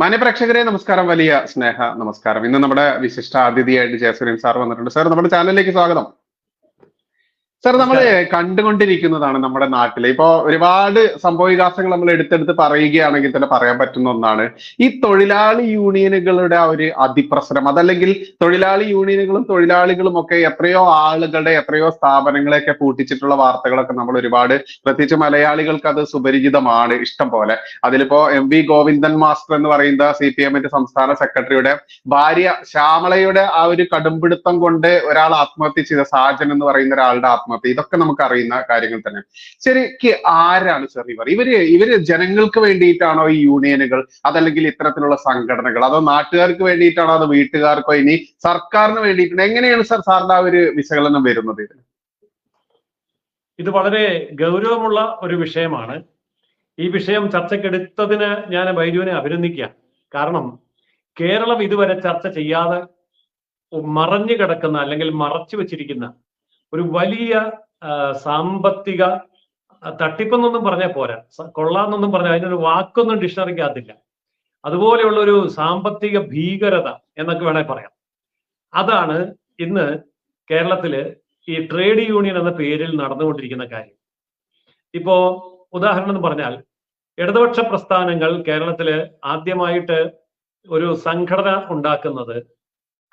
മാന്യപ്രേക്ഷകരെ നമസ്കാരം, വലിയ സ്നേഹ നമസ്കാരം. ഇന്ന് നമ്മുടെ വിശിഷ്ട അതിഥിയായിട്ട് ജയസൂര്യൻ സാർ വന്നിട്ടുണ്ട്. സാർ, നമ്മുടെ ചാനലിലേക്ക് സ്വാഗതം. സാർ, നമ്മൾ നമസ്കാരം. കണ്ടുകൊണ്ടിരിക്കുന്നതാണ് നമ്മുടെ നാട്ടിലെ ഇപ്പോ ഒരുപാട് സംഭവവികാസങ്ങൾ നമ്മൾ എടുത്തെടുത്ത് പറയുകയാണെങ്കിൽ തന്നെ പറയാൻ പറ്റുന്ന ഒന്നാണ് ഈ തൊഴിലാളി യൂണിയനുകളുടെ ആ ഒരു അതിപ്രസരം. അതല്ലെങ്കിൽ തൊഴിലാളി യൂണിയനുകളും തൊഴിലാളികളും ഒക്കെ എത്രയോ ആളുകളുടെ എത്രയോ സ്ഥാപനങ്ങളെയൊക്കെ പൂട്ടിച്ചിട്ടുള്ള വാർത്തകളൊക്കെ നമ്മൾ ഒരുപാട്, പ്രത്യേകിച്ച് മലയാളികൾക്ക് അത് സുപരിചിതമാണ് ഇഷ്ടം പോലെ. അതിലിപ്പോ MV ഗോവിന്ദൻ മാസ്റ്റർ എന്ന് പറയുന്ന CPM സംസ്ഥാന സെക്രട്ടറിയുടെ ഭാര്യ ശ്യാമളയുടെ ആ ഒരു കടുംപിടുത്തം കൊണ്ട് ഒരാൾ ആത്മഹത്യ ചെയ്ത, സാജൻ എന്ന് പറയുന്ന ഒരാളുടെ ആത്മഹത്യ, ഇതൊക്കെ നമുക്ക് അറിയുന്ന കാര്യങ്ങൾ തന്നെ. ശരിക്ക് ആരാണ് സർ ഇവര് ജനങ്ങൾക്ക് വേണ്ടിയിട്ടാണോ ഈ യൂണിയനുകൾ, അതല്ലെങ്കിൽ ഇത്തരത്തിലുള്ള സംഘടനകൾ, അതോ നാട്ടുകാർക്ക് വേണ്ടിയിട്ടാണോ, അതോ വീട്ടുകാർക്കോ, ഇനി സർക്കാരിന് വേണ്ടിയിട്ടാണോ? എങ്ങനെയാണ് സർ സാറിന്റെ ആ ഒരു വിശകലനം വരുന്നത് ഇതിന്? ഇത് വളരെ ഗൗരവമുള്ള ഒരു വിഷയമാണ്. ഈ വിഷയം ചർച്ചയ്ക്കെടുത്തതിന് ഞാൻ ബൈജുവിനെ അഭിനന്ദിക്കുക. കാരണം കേരളം ഇതുവരെ ചർച്ച ചെയ്യാതെ മറഞ്ഞു കിടക്കുന്ന, അല്ലെങ്കിൽ മറച്ചു വെച്ചിരിക്കുന്ന ഒരു വലിയ സാമ്പത്തിക തട്ടിപ്പെന്നൊന്നും പറഞ്ഞാൽ പോരാ, കൊള്ളാന്നൊന്നും പറഞ്ഞാൽ അതിനൊരു വാക്കൊന്നും ഡിക്ഷണറിക്കകത്തില്ല. അതുപോലെയുള്ള ഒരു സാമ്പത്തിക ഭീകരത എന്നൊക്കെ വേണേൽ പറയാം. അതാണ് ഇന്ന് കേരളത്തില് ഈ ട്രേഡ് യൂണിയൻ എന്ന പേരിൽ നടന്നുകൊണ്ടിരിക്കുന്ന കാര്യം. ഇപ്പോ ഉദാഹരണം എന്ന് പറഞ്ഞാൽ, ഇടതുപക്ഷ പ്രസ്ഥാനങ്ങൾ കേരളത്തില് ആദ്യമായിട്ട് ഒരു സംഘടന ഉണ്ടാക്കുന്നത്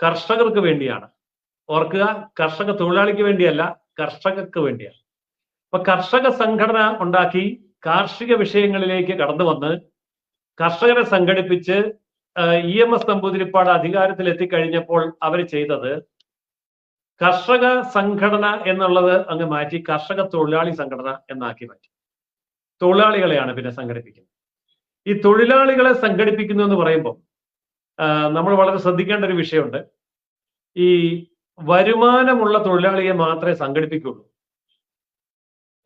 കർഷകർക്ക് വേണ്ടിയാണ്. ഓർക്കുക, കർഷക തൊഴിലാളിക്ക് വേണ്ടിയല്ല, കർഷകർക്ക് വേണ്ടിയാണ്. അപ്പൊ കർഷക സംഘടന ഉണ്ടാക്കി കാർഷിക വിഷയങ്ങളിലേക്ക് കടന്നു വന്ന് കർഷകരെ സംഘടിപ്പിച്ച് EMS നമ്പൂതിരിപ്പാട് അധികാരത്തിൽ എത്തിക്കഴിഞ്ഞപ്പോൾ അവർ ചെയ്തത് കർഷക സംഘടന എന്നുള്ളത് അങ്ങ് മാറ്റി കർഷക തൊഴിലാളി സംഘടന എന്നാക്കി മാറ്റി. തൊഴിലാളികളെയാണ് പിന്നെ സംഘടിപ്പിക്കുന്നത്. ഈ തൊഴിലാളികളെ സംഘടിപ്പിക്കുന്നു എന്ന് പറയുമ്പോൾ നമ്മൾ വളരെ ശ്രദ്ധിക്കേണ്ട ഒരു വിഷയമുണ്ട്. ഈ വരുമാനമുള്ള തൊഴിലാളിയെ മാത്രമേ സംഘടിപ്പിക്കുള്ളൂ.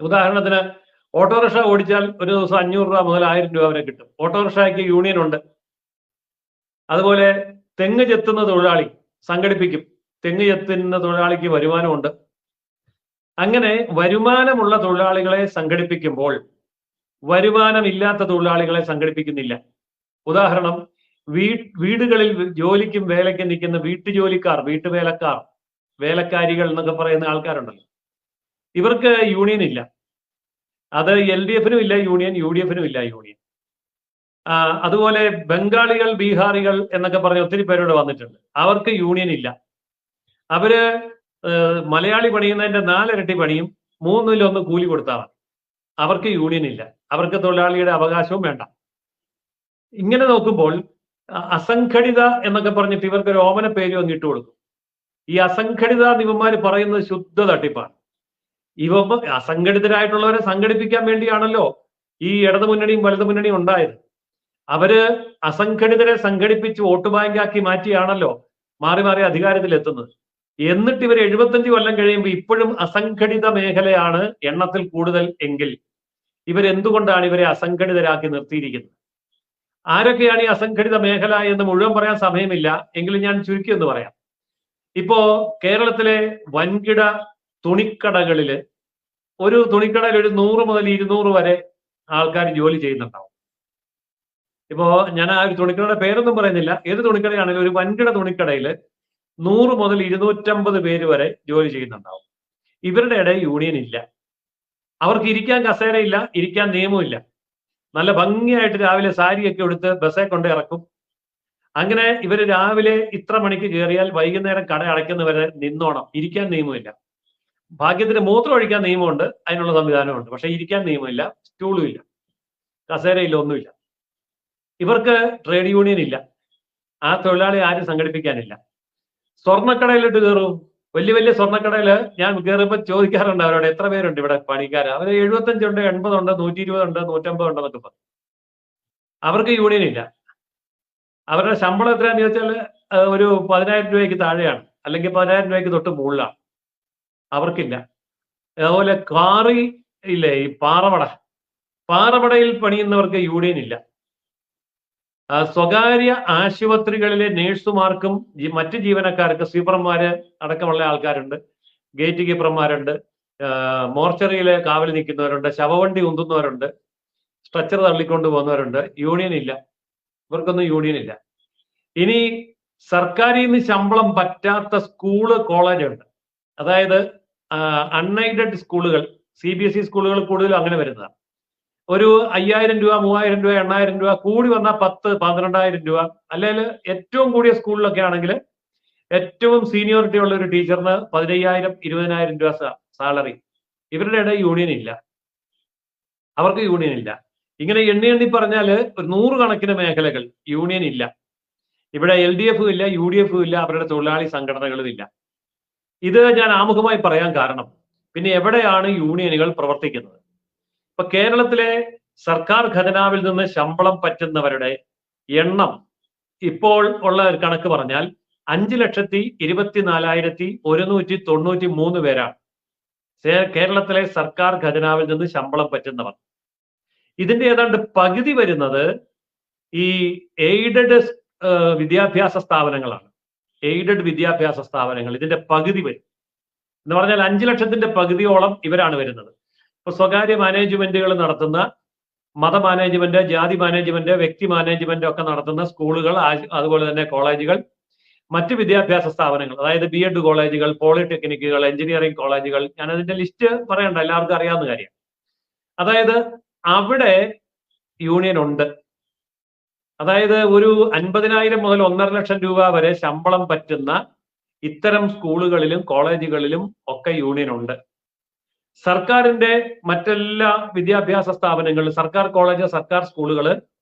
ഉദാഹരണത്തിന്, ഓട്ടോറിക്ഷ ഓടിച്ചാൽ ഒരു ദിവസം 500 രൂപ മുതൽ 1000 രൂപ വരെ കിട്ടും. ഓട്ടോറിക്ഷയ്ക്ക് യൂണിയൻ ഉണ്ട്. അതുപോലെ തെങ്ങ് ചെത്തുന്ന തൊഴിലാളി സംഘടിപ്പിക്കും, തെങ്ങ് ചെത്തുന്ന തൊഴിലാളിക്ക് വരുമാനമുണ്ട്. അങ്ങനെ വരുമാനമുള്ള തൊഴിലാളികളെ സംഘടിപ്പിക്കുമ്പോൾ വരുമാനമില്ലാത്ത തൊഴിലാളികളെ സംഘടിപ്പിക്കുന്നില്ല. ഉദാഹരണം, വീടുകളിൽ ജോലിക്കും വേലയ്ക്കും നിൽക്കുന്ന വീട്ടുജോലിക്കാർ, വീട്ടുവേലക്കാർ, വേലക്കാരികൾ എന്നൊക്കെ പറയുന്ന ആൾക്കാരുണ്ടല്ലോ, ഇവർക്ക് യൂണിയൻ ഇല്ല. അത് LDF-നും ഇല്ല യൂണിയൻ, UDF-നും ഇല്ല യൂണിയൻ. അതുപോലെ ബംഗാളികൾ, ബീഹാറികൾ എന്നൊക്കെ പറഞ്ഞ ഒത്തിരി പേരോട് വന്നിട്ടുണ്ട്. അവർക്ക് യൂണിയൻ ഇല്ല. അവര് മലയാളി പണിയുന്നതിന്റെ 4 ഇരട്ടി പണിയും 3-1 കൂലി കൊടുത്താണ്. അവർക്ക് യൂണിയൻ ഇല്ല. അവർക്ക് തൊഴിലാളിയുടെ അവകാശവും വേണ്ട. ഇങ്ങനെ നോക്കുമ്പോൾ അസംഘടിത എന്നൊക്കെ പറഞ്ഞിട്ട് ഇവർക്ക് ഒരു ഓമന പേരും അങ്ങ് ഇട്ട് കൊടുക്കും. ഈ അസംഘടിത ഇവന്മാർ പറയുന്നത് ശുദ്ധ തട്ടിപ്പാണ്. ഇവ അസംഘടിതരായിട്ടുള്ളവരെ സംഘടിപ്പിക്കാൻ വേണ്ടിയാണല്ലോ ഈ ഇടതു മുന്നണിയും വലതു മുന്നണിയും ഉണ്ടായത്. അവര് അസംഘടിതരെ സംഘടിപ്പിച്ച് വോട്ട് ബാങ്കാക്കി മാറ്റിയാണല്ലോ മാറി മാറി അധികാരത്തിൽ എത്തുന്നത്. എന്നിട്ട് ഇവർ 75 കൊല്ലം കഴിയുമ്പോൾ ഇപ്പോഴും അസംഘടിത മേഖലയാണ് എണ്ണത്തിൽ കൂടുതൽ എങ്കിൽ ഇവരെന്തുകൊണ്ടാണ് ഇവരെ അസംഘടിതരാക്കി നിർത്തിയിരിക്കുന്നത്? ആരൊക്കെയാണ് ഈ അസംഘടിത മേഖല എന്ന് മുഴുവൻ പറയാൻ സമയമില്ല, എങ്കിലും ഞാൻ ചുരുക്കി എന്ന് പറയാം. ഇപ്പോ കേരളത്തിലെ വൻകിട തുണിക്കടകളില്, ഒരു തുണിക്കടയിൽ ഒരു 100 മുതൽ 200 വരെ ആൾക്കാർ ജോലി ചെയ്യുന്നുണ്ടാവും. ഇപ്പോ ഞാൻ ആ ഒരു തുണിക്കടയുടെ പേരൊന്നും പറയുന്നില്ല, ഏത് തുണിക്കടയാണെങ്കിലും ഒരു വൻകിട തുണിക്കടയിൽ 100 മുതൽ 250 പേര് വരെ ജോലി ചെയ്യുന്നുണ്ടാവും. ഇവരുടെ ഇടയിൽ യൂണിയൻ ഇല്ല. അവർക്ക് ഇരിക്കാൻ കസേരയില്ല, ഇരിക്കാൻ നിയമമില്ല. നല്ല ഭംഗിയായിട്ട് രാവിലെ സാരിയൊക്കെ എടുത്ത് ബസ്സെ കൊണ്ട് ഇറക്കും. അങ്ങനെ ഇവര് രാവിലെ ഇത്ര മണിക്ക് കയറിയാൽ വൈകുന്നേരം കട അടയ്ക്കുന്നവരെ നിന്നോണം. ഇരിക്കാൻ നിയമമില്ല. ഭാഗ്യത്തിന് മൂത്രം ഒഴിക്കാൻ നിയമമുണ്ട്, അതിനുള്ള സംവിധാനമുണ്ട്. പക്ഷെ ഇരിക്കാൻ നിയമമില്ല, സ്റ്റൂളും ഇല്ല, കസേരയില്ല, ഒന്നുമില്ല. ഇവർക്ക് ട്രേഡ് യൂണിയൻ ഇല്ല. ആ തൊഴിലാളി ആരും സംഘടിപ്പിക്കാനില്ല. സ്വർണ്ണക്കടയിലിട്ട് കയറും. വലിയ വലിയ സ്വർണ്ണക്കടയില് ഞാൻ കയറുമ്പോൾ ചോദിക്കാറുണ്ട് അവരോട്, എത്ര പേരുണ്ട് ഇവിടെ പണിക്കാർ? അവര് 75 ഉണ്ട്, 80 ഉണ്ട്, 120 ഉണ്ട്, 150 ഉണ്ട് എന്നൊക്കെ പറയും. അവർക്ക് യൂണിയൻ ഇല്ല. അവരുടെ ശമ്പളം എത്രയാന്ന് ചോദിച്ചാൽ ഒരു 10,000 രൂപയ്ക്ക് താഴെയാണ്, അല്ലെങ്കിൽ 10,000 രൂപയ്ക്ക് തൊട്ട് മുകളിലാണ്. അവർക്കില്ല. അതുപോലെ കാറി ഇല്ലേ, ഈ പാറമടയിൽ പണിയുന്നവർക്ക് യൂണിയൻ ഇല്ല. സ്വകാര്യ ആശുപത്രികളിലെ നേഴ്സുമാർക്കും മറ്റ് ജീവനക്കാർക്ക്, സ്വീപ്പർമാര് അടക്കമുള്ള ആൾക്കാരുണ്ട്, ഗേറ്റ് കീപ്പർമാരുണ്ട്, മോർച്ചറിയിലെ കാവൽ നിൽക്കുന്നവരുണ്ട്, ശവവണ്ടി ഉന്തുന്നവരുണ്ട്, സ്ട്രെച്ചർ തള്ളിക്കൊണ്ട് പോകുന്നവരുണ്ട്. യൂണിയൻ ഇല്ല. ഇവർക്കൊന്നും യൂണിയൻ ഇല്ല. ഇനി സർക്കാരിൽ നിന്ന് ശമ്പളം പറ്റാത്ത സ്കൂള് കോളേജ് ഉണ്ട്. അതായത് അൺഎയ്ഡഡ് സ്കൂളുകൾ, CBSE സ്കൂളുകൾ കൂടുതലും അങ്ങനെ വരുന്നതാണ്. ഒരു 5000 രൂപ, 3000 രൂപ, 8000 രൂപ, കൂടി വന്നാൽ 10-12,000 രൂപ. അല്ലെങ്കിൽ ഏറ്റവും കൂടിയ സ്കൂളിലൊക്കെ ആണെങ്കിൽ ഏറ്റവും സീനിയോറിറ്റി ഉള്ള ഒരു ടീച്ചറിന് 15,000-20,000 രൂപ സാലറി. ഇവരുടെ ഇടയിൽ യൂണിയൻ ഇല്ല, അവർക്ക് യൂണിയൻ ഇല്ല. ഇങ്ങനെ എണ്ണി എണ്ണി പറഞ്ഞാൽ ഒരു 100 കണക്കിന് മേഖലകൾ യൂണിയൻ ഇല്ല. ഇവിടെ LDF ഇല്ല, UDF ഇല്ല, അവരുടെ തൊഴിലാളി സംഘടനകളും ഇല്ല. ഇത് ഞാൻ ആമുഖമായി പറയാൻ കാരണം, പിന്നെ എവിടെയാണ് യൂണിയനുകൾ പ്രവർത്തിക്കുന്നത്? ഇപ്പൊ കേരളത്തിലെ സർക്കാർ ഖജനാവിൽ നിന്ന് ശമ്പളം പറ്റുന്നവരുടെ എണ്ണം ഇപ്പോൾ ഉള്ള ഒരു കണക്ക് പറഞ്ഞാൽ 5,24,193 പേരാണ് കേരളത്തിലെ സർക്കാർ ഖജനാവിൽ നിന്ന് ശമ്പളം പറ്റുന്നവർ. ഇതിന്റെ ഏതാണ്ട് പകുതി വരുന്നത് ഈ എയ്ഡഡ് വിദ്യാഭ്യാസ സ്ഥാപനങ്ങളാണ്. എയ്ഡഡ് വിദ്യാഭ്യാസ സ്ഥാപനങ്ങൾ ഇതിന്റെ പകുതി വരും. എന്ന് പറഞ്ഞാൽ 5 ലക്ഷത്തിന്റെ പകുതിയോളം ഇവരാണ് വരുന്നത്. ഇപ്പൊ സ്വകാര്യ മാനേജ്മെന്റുകൾ നടത്തുന്ന, മത മാനേജ്മെന്റ്, ജാതി മാനേജ്മെന്റ്, വ്യക്തി മാനേജ്മെന്റ് ഒക്കെ നടത്തുന്ന സ്കൂളുകൾ, അതുപോലെ തന്നെ കോളേജുകൾ, മറ്റ് വിദ്യാഭ്യാസ സ്ഥാപനങ്ങൾ, അതായത് B.Ed കോളേജുകൾ, പോളിടെക്നിക്കുകൾ, എഞ്ചിനീയറിംഗ് കോളേജുകൾ, ഞാൻ അതിന്റെ ലിസ്റ്റ് പറയണ്ട, എല്ലാവർക്കും അറിയാവുന്ന കാര്യം. അതായത് അവിടെ യൂണിയൻ ഉണ്ട്. അതായത് ഒരു 50,000 മുതൽ 1.5 ലക്ഷം രൂപ വരെ ശമ്പളം പറ്റുന്ന ഇത്തരം സ്കൂളുകളിലും കോളേജുകളിലും ഒക്കെ യൂണിയൻ ഉണ്ട്. സർക്കാരിന്റെ മറ്റെല്ലാ വിദ്യാഭ്യാസ സ്ഥാപനങ്ങൾ, സർക്കാർ കോളേജ്, സർക്കാർ സ്കൂളുകൾ,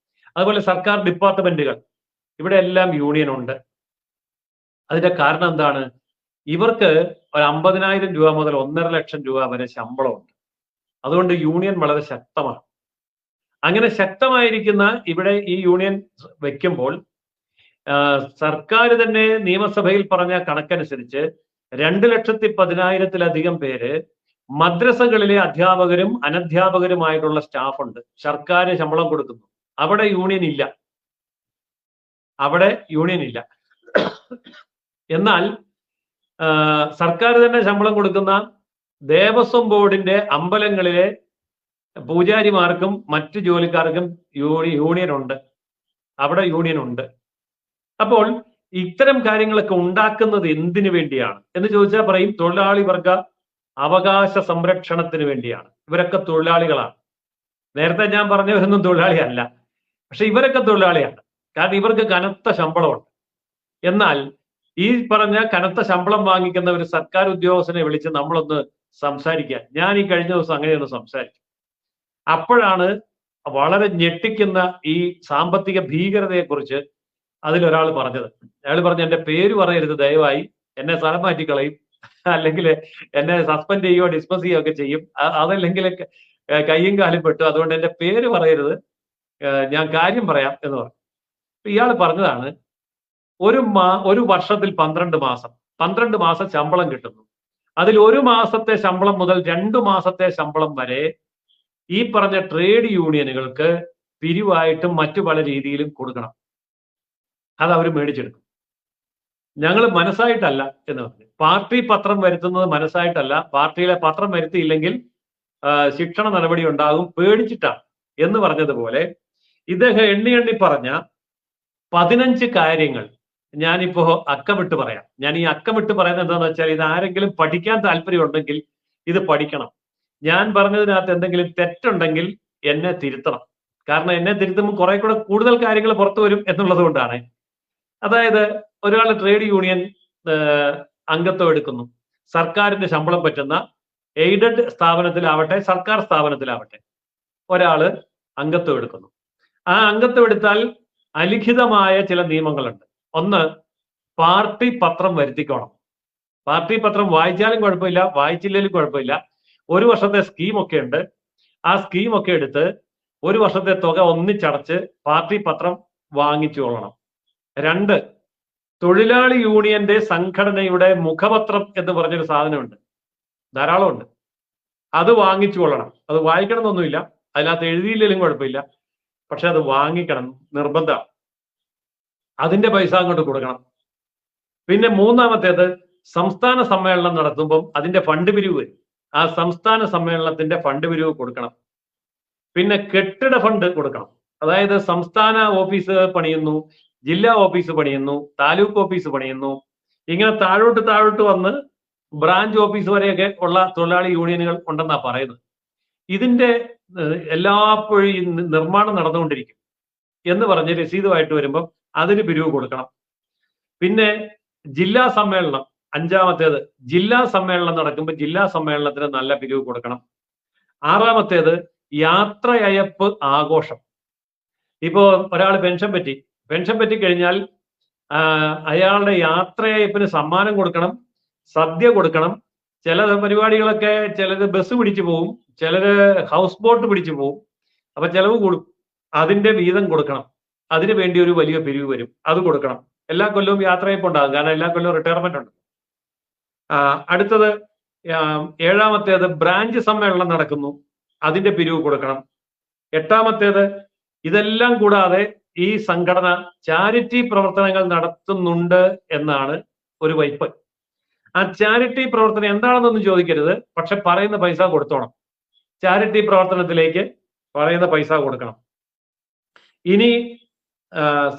അതുപോലെ സർക്കാർ ഡിപ്പാർട്ട്മെന്റുകൾ, ഇവിടെ എല്ലാം യൂണിയൻ ഉണ്ട്. അതിന്റെ കാരണം എന്താണ്? ഇവർക്ക് ഒരു 50,000 രൂപ മുതൽ 1.5 ലക്ഷം രൂപ വരെ ശമ്പളമുണ്ട്. അതുകൊണ്ട് യൂണിയൻ വളരെ ശക്തമാണ്. അങ്ങനെ ശക്തമായിരിക്കുന്ന ഇവിടെ ഈ യൂണിയൻ വെക്കുമ്പോൾ സർക്കാർ തന്നെ നിയമസഭയിൽ പറഞ്ഞ കണക്കനുസരിച്ച് 2,10,000-ലധികം പേര് മദ്രസകളിലെ അധ്യാപകരും അനധ്യാപകരുമായിട്ടുള്ള സ്റ്റാഫ് ഉണ്ട്. സർക്കാർ ശമ്പളം കൊടുക്കുന്നു. അവിടെ യൂണിയൻ ഇല്ല, അവിടെ യൂണിയൻ ഇല്ല. എന്നാൽ സർക്കാർ തന്നെ ശമ്പളം കൊടുക്കുന്ന ദേവസ്വം ബോർഡിന്റെ അമ്പലങ്ങളിലെ പൂജാരിമാർക്കും മറ്റു ജോലിക്കാർക്കും യൂണിയൻ ഉണ്ട്, അവിടെ യൂണിയൻ ഉണ്ട്. അപ്പോൾ ഇത്തരം കാര്യങ്ങളൊക്കെ ഉണ്ടാക്കുന്നത് എന്തിനു വേണ്ടിയാണ് എന്ന് ചോദിച്ചാൽ പറയും തൊഴിലാളി വർഗ അവകാശ സംരക്ഷണത്തിന് വേണ്ടിയാണ്. ഇവരൊക്കെ തൊഴിലാളികളാണ്. നേരത്തെ ഞാൻ പറഞ്ഞവരൊന്നും തൊഴിലാളിയല്ല, പക്ഷെ ഇവരൊക്കെ തൊഴിലാളിയാണ്. കാരണം ഇവർക്ക് കനത്ത ശമ്പളമുണ്ട്. എന്നാൽ ഈ പറഞ്ഞ കനത്ത ശമ്പളം വാങ്ങിക്കുന്ന ഒരു സർക്കാർ ഉദ്യോഗസ്ഥനെ വിളിച്ച് നമ്മളൊന്ന് സംസാരിക്കാൻ, ഞാൻ ഈ കഴിഞ്ഞ ദിവസം അങ്ങനെയൊന്ന് സംസാരിച്ചു. അപ്പോഴാണ് വളരെ ഞെട്ടിക്കുന്ന ഈ സാമ്പത്തിക ഭീകരതയെക്കുറിച്ച് അതിലൊരാൾ പറഞ്ഞത്. അയാൾ പറഞ്ഞു, എന്റെ പേര് പറയരുത് ദയവായി, എന്നെ സ്ഥലം മാറ്റിക്കളയും, അല്ലെങ്കിൽ എന്നെ സസ്പെൻഡ് ചെയ്യുകയോ ഡിസ്മിസ് ചെയ്യുകയോ ഒക്കെ ചെയ്യും, അതല്ലെങ്കിൽ കയ്യും കാലും പെട്ടു, അതുകൊണ്ട് എന്റെ പേര് പറയരുത്, ഞാൻ കാര്യം പറയാം എന്ന് പറഞ്ഞു. ഇയാൾ പറഞ്ഞതാണ്, ഒരു വർഷത്തിൽ 12 മാസം ശമ്പളം കിട്ടുന്നു. അതിൽ 1 മാസത്തെ ശമ്പളം മുതൽ 2 മാസത്തെ ശമ്പളം വരെ ഈ പറഞ്ഞ ട്രേഡ് യൂണിയനുകൾക്ക് പിരിവായിട്ടും മറ്റു പല രീതിയിലും കൊടുക്കണം. അത് അവർ മേടിച്ചെടുക്കും. ഞങ്ങൾ മനസ്സായിട്ടല്ല എന്ന് പറഞ്ഞു. പാർട്ടി പത്രം വരുത്തുന്നത് മനസ്സായിട്ടല്ല, പാർട്ടിയിലെ പത്രം വരുത്തിയില്ലെങ്കിൽ ശിക്ഷണ നടപടി ഉണ്ടാകും, പേടിച്ചിട്ടാണ് എന്ന് പറഞ്ഞതുപോലെ ഇദ്ദേഹം എണ്ണി പറഞ്ഞ 15 കാര്യങ്ങൾ ഞാനിപ്പോ അക്കമിട്ട് പറയാം. ഞാൻ ഈ അക്കമിട്ട് പറയുന്നത് എന്താണെന്ന് വെച്ചാൽ, ഇത് ആരെങ്കിലും പഠിക്കാൻ താല്പര്യമുണ്ടെങ്കിൽ ഇത് പഠിക്കണം. ഞാൻ പറഞ്ഞതിനകത്ത് എന്തെങ്കിലും തെറ്റുണ്ടെങ്കിൽ എന്നെ തിരുത്തണം. കാരണം എന്നെ തിരുത്തുമ്പോൾ കുറെ കൂടെ കൂടുതൽ കാര്യങ്ങൾ പുറത്തു വരും എന്നുള്ളത് കൊണ്ടാണ്. അതായത് ഒരാൾ ട്രേഡ് യൂണിയൻ അംഗത്വം എടുക്കുന്നു, സർക്കാരിന്റെ ശമ്പളം പറ്റുന്ന എയ്ഡഡ് സ്ഥാപനത്തിലാവട്ടെ സർക്കാർ സ്ഥാപനത്തിലാവട്ടെ ഒരാള് അംഗത്വം എടുക്കുന്നു. ആ അംഗത്വം എടുത്താൽ അലിഖിതമായ ചില നിയമങ്ങളുണ്ട്. ഒന്ന്, പാർട്ടി പത്രം വരുത്തിക്കോണം. പാർട്ടി പത്രം വായിച്ചാലും കുഴപ്പമില്ല, വായിച്ചില്ലെങ്കിലും കുഴപ്പമില്ല. 1 വർഷത്തെ സ്കീമൊക്കെ ഉണ്ട്. ആ സ്കീമൊക്കെ എടുത്ത് 1 വർഷത്തെ തുക ഒന്നിച്ചടച്ച് പാർട്ടി പത്രം വാങ്ങിച്ചു കൊള്ളണം. 2, തൊഴിലാളി യൂണിയന്റെ സംഘടനയുടെ മുഖപത്രം എന്ന് പറഞ്ഞൊരു സാധനമുണ്ട്, ധാരാളമുണ്ട്. അത് വാങ്ങിച്ചു കൊള്ളണം. അത് വായിക്കണം എന്നൊന്നുമില്ല, അതിനകത്ത് എഴുതിയില്ലെങ്കിലും കുഴപ്പമില്ല, പക്ഷെ അത് വാങ്ങിക്കണം, നിർബന്ധമാണ്. അതിന്റെ പൈസ അങ്ങോട്ട് കൊടുക്കണം. പിന്നെ 3-മത്തേത്, സംസ്ഥാന സമ്മേളനം നടത്തുമ്പം അതിന്റെ ഫണ്ട് പിരിവ് വരും. ആ സംസ്ഥാന സമ്മേളനത്തിന്റെ ഫണ്ട് പിരിവ് കൊടുക്കണം. പിന്നെ കെട്ടിട ഫണ്ട് കൊടുക്കണം. അതായത് സംസ്ഥാന ഓഫീസ് പണിയുന്നു, ജില്ലാ ഓഫീസ് പണിയുന്നു, താലൂക്ക് ഓഫീസ് പണിയുന്നു. ഇങ്ങനെ താഴോട്ട് വന്ന് ബ്രാഞ്ച് ഓഫീസ് വരെയൊക്കെ ഉള്ള തൊഴിലാളി യൂണിയനുകൾ ഉണ്ടെന്നാ പറയുന്നത്. ഇതിന്റെ എല്ലാപ്പോഴും ഈ നിർമ്മാണം നടന്നുകൊണ്ടിരിക്കും എന്ന് പറഞ്ഞ് രസീതുമായിട്ട് വരുമ്പോൾ അതിന് പിരിവ് കൊടുക്കണം. പിന്നെ ജില്ലാ സമ്മേളനം, അഞ്ചാമത്തേത് ജില്ലാ സമ്മേളനം നടക്കുമ്പോൾ ജില്ലാ സമ്മേളനത്തിന് നല്ല പിരിവ് കൊടുക്കണം. ആറാമത്തേത് യാത്രയയപ്പ് ആഘോഷം. ഇപ്പോ ഒരാൾ പെൻഷൻ പറ്റി കഴിഞ്ഞാൽ അയാളുടെ യാത്രയയപ്പിന് സമ്മാനം കൊടുക്കണം, സദ്യ കൊടുക്കണം. ചില പരിപാടികളൊക്കെ ചിലര് ബസ് പിടിച്ചു പോകും, ചിലര് ഹൗസ് ബോട്ട് പിടിച്ചു പോകും. അപ്പൊ ചെലവ് കൂടും, അതിന്റെ വീതം കൊടുക്കണം. അതിനു വേണ്ടി ഒരു വലിയ പിരിവ് വരും, അത് കൊടുക്കണം. എല്ലാ കൊല്ലവും യാത്രയയപ്പ് ഉണ്ടാകും, കാരണം എല്ലാ കൊല്ലവും റിട്ടയർമെന്റ് ഉണ്ട്. അടുത്തത് ഏഴാമത്തേത് ബ്രാഞ്ച് സമ്മേളനം നടക്കുന്നു, അതിന്റെ പിരിവ് കൊടുക്കണം. എട്ടാമത്തേത് ഇതെല്ലാം കൂടാതെ ഈ സംഘടന ചാരിറ്റി പ്രവർത്തനങ്ങൾ നടത്തുന്നുണ്ട് എന്നാണ് ഒരു വയ്പ്. ആ ചാരിറ്റി പ്രവർത്തനം എന്താണെന്നൊന്നും ചോദിക്കരുത്, പക്ഷെ പറയുന്ന പൈസ കൊടുത്തോണം. ചാരിറ്റി പ്രവർത്തനത്തിലേക്ക് പറയുന്ന പൈസ കൊടുക്കണം. ഇനി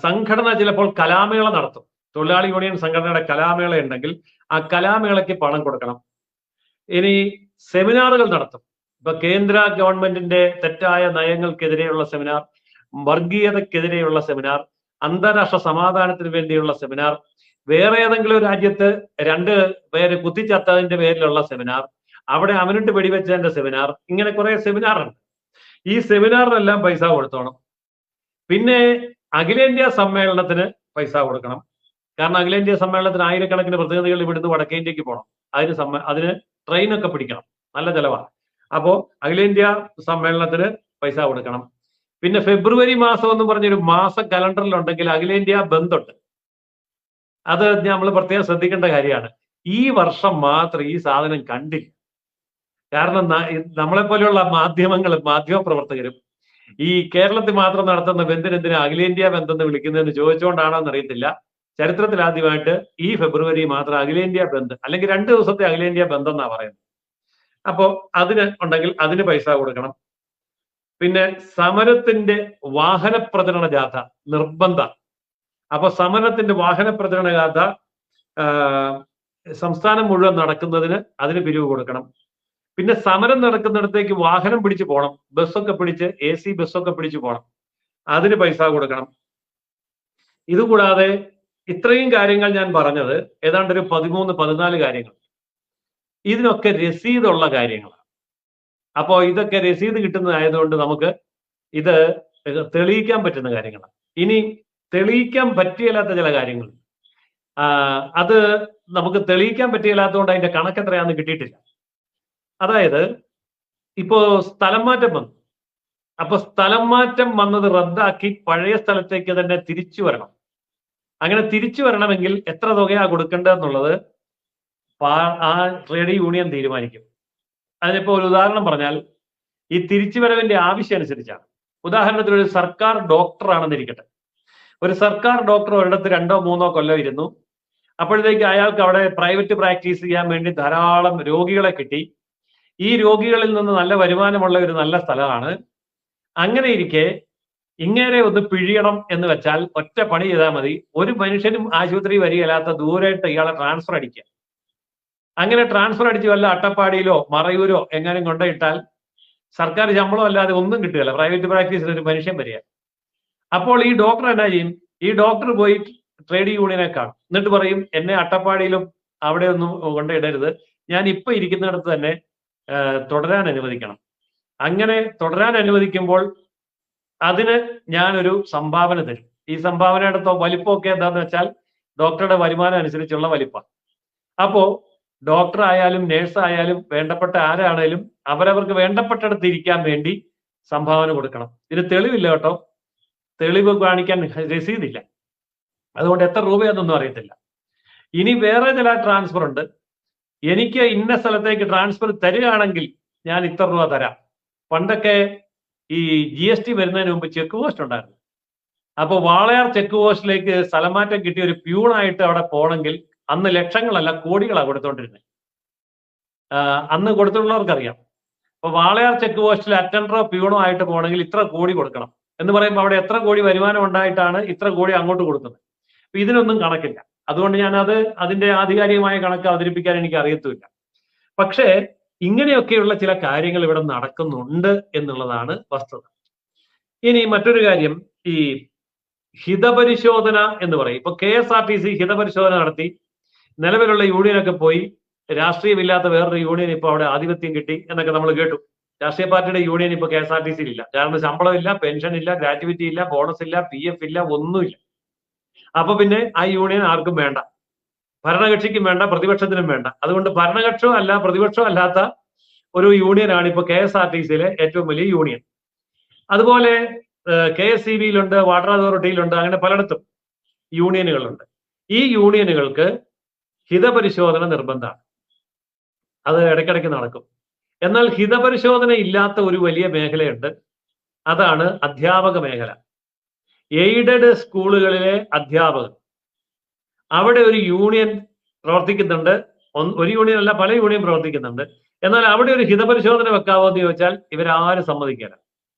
സംഘടന ചിലപ്പോൾ കലാമേള നടത്തും, തൊഴിലാളി യൂണിയൻ സംഘടനയുടെ കലാമേള ഉണ്ടെങ്കിൽ ആ കലാമേളയ്ക്ക് പണം കൊടുക്കണം. ഇനി സെമിനാറുകൾ നടത്തും. ഇപ്പൊ കേന്ദ്ര ഗവൺമെന്റിന്റെ തെറ്റായ നയങ്ങൾക്കെതിരെയുള്ള സെമിനാർ, വർഗീയതക്കെതിരെയുള്ള സെമിനാർ, അന്താരാഷ്ട്ര സമാധാനത്തിന് വേണ്ടിയുള്ള സെമിനാർ, വേറെ ഏതെങ്കിലും രാജ്യത്ത് 2 പേര് കുത്തിച്ചത്തതിന്റെ പേരിലുള്ള സെമിനാർ, അവിടെ അവനിട്ട് വെടിവെച്ചതിന്റെ സെമിനാർ, ഇങ്ങനെ കുറെ സെമിനാർ ഉണ്ട്. ഈ സെമിനാറിനെല്ലാം പൈസ കൊടുത്തോണം. പിന്നെ അഖിലേന്ത്യാ സമ്മേളനത്തിന് പൈസ കൊടുക്കണം. കാരണം അഖിലേന്ത്യാ സമ്മേളനത്തിന് ആയിരക്കണക്കിന് പ്രതിനിധികൾ ഇവിടുന്ന് വടക്കേ ഇന്ത്യക്ക് പോകണം. അതിന് ട്രെയിനൊക്കെ പിടിക്കണം, നല്ല ചെലവാണ്. അപ്പോ അഖിലേന്ത്യാ സമ്മേളനത്തിന് പൈസ കൊടുക്കണം. പിന്നെ ഫെബ്രുവരി മാസം എന്ന് പറഞ്ഞൊരു മാസ കലണ്ടറിലുണ്ടെങ്കിൽ അഖിലേന്ത്യാ ബന്ധുണ്ട്. അത് നമ്മൾ പ്രത്യേകം ശ്രദ്ധിക്കേണ്ട കാര്യമാണ്. ഈ വർഷം മാത്രം ഈ സാധനം കണ്ടില്ല. കാരണം നമ്മളെപ്പോലെയുള്ള മാധ്യമ പ്രവർത്തകരും ഈ കേരളത്തിൽ മാത്രം നടത്തുന്ന ബന്ധിനെന്തിനാ അഖിലേന്ത്യാ ബന്ധം എന്ന് വിളിക്കുന്നതെന്ന് ചോദിച്ചുകൊണ്ടാണോ എന്നറിയത്തില്ല. ചരിത്രത്തിൽ ആദ്യമായിട്ട് ഈ ഫെബ്രുവരി മാത്രം അഖിലേന്ത്യാ ബന്ധ്, അല്ലെങ്കിൽ 2 ദിവസത്തെ അഖിലേന്ത്യാ ബന്ധം എന്നാ പറയുന്നത്. അപ്പോ അതിന് ഉണ്ടെങ്കിൽ അതിന് പൈസ കൊടുക്കണം. പിന്നെ സമരത്തിന്റെ വാഹന പ്രചരണ ജാഥ നിർബന്ധം. അപ്പൊ സമരത്തിന്റെ വാഹന പ്രചരണ ജാഥ സംസ്ഥാനം മുഴുവൻ നടക്കുന്നതിന് അതിന് പിരിവ് കൊടുക്കണം. പിന്നെ സമരം നടക്കുന്നിടത്തേക്ക് വാഹനം പിടിച്ചു പോകണം, ബസ്സൊക്കെ പിടിച്ച് AC ബസ്സൊക്കെ പിടിച്ചു പോകണം, അതിന് പൈസ കൊടുക്കണം. ഇതുകൂടാതെ ഇത്രയും കാര്യങ്ങൾ ഞാൻ പറഞ്ഞത് ഏതാണ്ട് ഒരു 13-14 കാര്യങ്ങൾ. ഇതിനൊക്കെ രസീതുള്ള കാര്യങ്ങളാണ്. അപ്പോൾ ഇതൊക്കെ രസീത് കിട്ടുന്നതായതുകൊണ്ട് നമുക്ക് ഇത് തെളിയിക്കാൻ പറ്റുന്ന കാര്യങ്ങളാണ്. ഇനി തെളിയിക്കാൻ പറ്റിയല്ലാത്ത ചില കാര്യങ്ങൾ, അത് നമുക്ക് തെളിയിക്കാൻ പറ്റിയല്ലാത്തതുകൊണ്ട് അതിന്റെ കണക്ക് എത്രയാണെന്ന് കിട്ടിയിട്ടില്ല. അതായത് ഇപ്പോ സ്ഥലം മാറ്റം വന്നു. അപ്പൊ സ്ഥലം മാറ്റം വന്നത് റദ്ദാക്കി പഴയ സ്ഥലത്തേക്ക് തന്നെ തിരിച്ചു വരണം. അങ്ങനെ തിരിച്ചു വരണമെങ്കിൽ എത്ര തുകയാ കൊടുക്കേണ്ടതെന്നുള്ളത് ആ ട്രേഡ് യൂണിയൻ തീരുമാനിക്കും. അതിനിപ്പോ ഒരു ഉദാഹരണം പറഞ്ഞാൽ, ഈ തിരിച്ചുവരവിന്റെ ആവശ്യം അനുസരിച്ചാണ്. ഉദാഹരണത്തിന് ഒരു സർക്കാർ ഡോക്ടറാണെന്നിരിക്കട്ടെ. ഒരു സർക്കാർ ഡോക്ടർ ഒരിടത്ത് 2-3 കൊല്ലം ഇരുന്നു. അപ്പോഴത്തേക്ക് അയാൾക്ക് അവിടെ പ്രൈവറ്റ് പ്രാക്ടീസ് ചെയ്യാൻ വേണ്ടി ധാരാളം രോഗികളെ കിട്ടി. ഈ രോഗികളിൽ നിന്ന് നല്ല വരുമാനമുള്ള ഒരു നല്ല സ്ഥലമാണ്. അങ്ങനെ ഇരിക്കെ ഇങ്ങനെ ഒന്ന് പിഴിയണം എന്ന് വെച്ചാൽ ഒറ്റ പണി ചെയ്താൽ മതി. ഒരു മനുഷ്യനും ആശുപത്രി വരികയില്ലാത്ത ദൂരമായിട്ട് ഇയാളെ ട്രാൻസ്ഫർ അടിക്കുക. അങ്ങനെ ട്രാൻസ്ഫർ അടിച്ച് വല്ല അട്ടപ്പാടിയിലോ മറയൂരോ എങ്ങാനും കൊണ്ടുപോയിട്ടാൽ സർക്കാർ ശമ്പളം അല്ലാതെ ഒന്നും കിട്ടുകയില്ല. പ്രൈവറ്റ് പ്രാക്ടീസിൽ ഒരു മനുഷ്യൻ വരിക. അപ്പോൾ ഈ ഡോക്ടർ എന്നാ ചെയ്യും? ഈ ഡോക്ടർ പോയി ട്രേഡ് യൂണിയനെ കാണും. എന്നിട്ട് പറയും, എന്നെ അട്ടപ്പാടിയിലും അവിടെ ഒന്നും കൊണ്ടിടരുത്, ഞാൻ ഇപ്പൊ ഇരിക്കുന്നിടത്ത് തന്നെ തുടരാൻ അനുവദിക്കണം. അങ്ങനെ തുടരാൻ അനുവദിക്കുമ്പോൾ അതിന് ഞാനൊരു സംഭാവന തരും. ഈ സംഭാവനയുടെ വലിപ്പമൊക്കെ എന്താന്ന് വെച്ചാൽ ഡോക്ടറുടെ വരുമാനം അനുസരിച്ചുള്ള വലിപ്പം. അപ്പോ ഡോക്ടർ ആയാലും നേഴ്സ് ആയാലും വേണ്ടപ്പെട്ട ആരാണേലും അവരവർക്ക് വേണ്ടപ്പെട്ടിടത്ത് ഇരിക്കാൻ വേണ്ടി സംഭാവന കൊടുക്കണം. ഇതിന് തെളിവില്ല കേട്ടോ, തെളിവ് കാണിക്കാൻ രസീതില്ല. അതുകൊണ്ട് എത്ര രൂപയാണെന്നൊന്നും അറിയത്തില്ല. ഇനി വേറെ ചില ട്രാൻസ്ഫർ ഉണ്ട്. എനിക്ക് ഇന്ന സ്ഥലത്തേക്ക് ട്രാൻസ്ഫർ തരികയാണെങ്കിൽ ഞാൻ ഇത്ര രൂപ തരാം. പണ്ടൊക്കെ ഈ GST വരുന്നതിന് മുമ്പ് ചെക്ക് പോസ്റ്റ് ഉണ്ടായിരുന്നു. അപ്പോൾ വാളയാർ ചെക്ക് പോസ്റ്റിലേക്ക് സ്ഥലമാറ്റം കിട്ടിയ ഒരു പ്യൂണായിട്ട് അവിടെ പോകണമെങ്കിൽ അന്ന് ലക്ഷങ്ങളല്ല കോടികളാണ് കൊടുത്തോണ്ടിരുന്നത്. അന്ന് കൊടുത്തുള്ളവർക്കറിയാം. അപ്പൊ വാളയാർ ചെക്ക് പോസ്റ്റിൽ അറ്റൻഡറോ പ്യൂണോ ആയിട്ട് പോകണമെങ്കിൽ ഇത്ര കോടി കൊടുക്കണം. എന്ന് പറയുമ്പോൾ അവിടെ എത്ര കോടി വരുമാനം ഉണ്ടായിട്ടാണ് ഇത്ര കോടി അങ്ങോട്ട് കൊടുക്കുന്നത്. അപ്പൊ ഇതിനൊന്നും കണക്കില്ല. അതുകൊണ്ട് ഞാൻ അതിന്റെ ആധികാരികമായ കണക്ക് അവതരിപ്പിക്കാൻ എനിക്ക് അറിയത്തുമില്ല. പക്ഷേ ഇങ്ങനെയൊക്കെയുള്ള ചില കാര്യങ്ങൾ ഇവിടെ നടക്കുന്നുണ്ട് എന്നുള്ളതാണ് വസ്തുത. ഇനി മറ്റൊരു കാര്യം, ഈ ഹിതപരിശോധന എന്ന് പറയും. ഇപ്പൊ KSRTC ഹിതപരിശോധന നടത്തി, നിലവിലുള്ള യൂണിയനൊക്കെ പോയി, രാഷ്ട്രീയമില്ലാത്ത വേറൊരു യൂണിയൻ ഇപ്പൊ അവിടെ ആധിപത്യം കിട്ടി എന്നൊക്കെ നമ്മൾ കേട്ടു. രാഷ്ട്രീയ പാർട്ടിയുടെ യൂണിയൻ ഇപ്പൊ KSRTC ഇല്ല. കാരണം ശമ്പളം ഇല്ല, പെൻഷൻ ഇല്ല, ഗ്രാറ്റുവിറ്റി ഇല്ല, ബോണസ് ഇല്ല, PF ഇല്ല, ഒന്നുമില്ല. അപ്പൊ പിന്നെ ആ യൂണിയൻ ആർക്കും വേണ്ട, ഭരണകക്ഷിക്കും വേണ്ട, പ്രതിപക്ഷത്തിനും വേണ്ട. അതുകൊണ്ട് ഭരണപക്ഷവും അല്ല പ്രതിപക്ഷവും അല്ലാത്ത ഒരു യൂണിയനാണ് ഇപ്പൊ KSRTCയിലെ ഏറ്റവും വലിയ യൂണിയൻ. അതുപോലെ KSEBയിലുണ്ട്, വാട്ടർ അതോറിറ്റിയിലുണ്ട്, അങ്ങനെ പലയിടത്തും യൂണിയനുകളുണ്ട്. ഈ യൂണിയനുകൾക്ക് ഹിതപരിശോധന നിർബന്ധമാണ്. അത് ഇടയ്ക്കിടയ്ക്ക് നടക്കും. എന്നാൽ ഹിതപരിശോധന ഇല്ലാത്ത ഒരു വലിയ മേഖലയുണ്ട്, അതാണ് അധ്യാപക മേഖല. എയ്ഡഡ് സ്കൂളുകളിലെ അധ്യാപകർ, അവിടെ ഒരു യൂണിയൻ പ്രവർത്തിക്കുന്നുണ്ട്. ഒരു യൂണിയൻ അല്ല, പല യൂണിയൻ പ്രവർത്തിക്കുന്നുണ്ട്. എന്നാൽ അവിടെ ഒരു ഹിതപരിശോധന വെക്കാവോ എന്ന് ചോദിച്ചാൽ ഇവരാരും സമ്മതിക്കില്ല.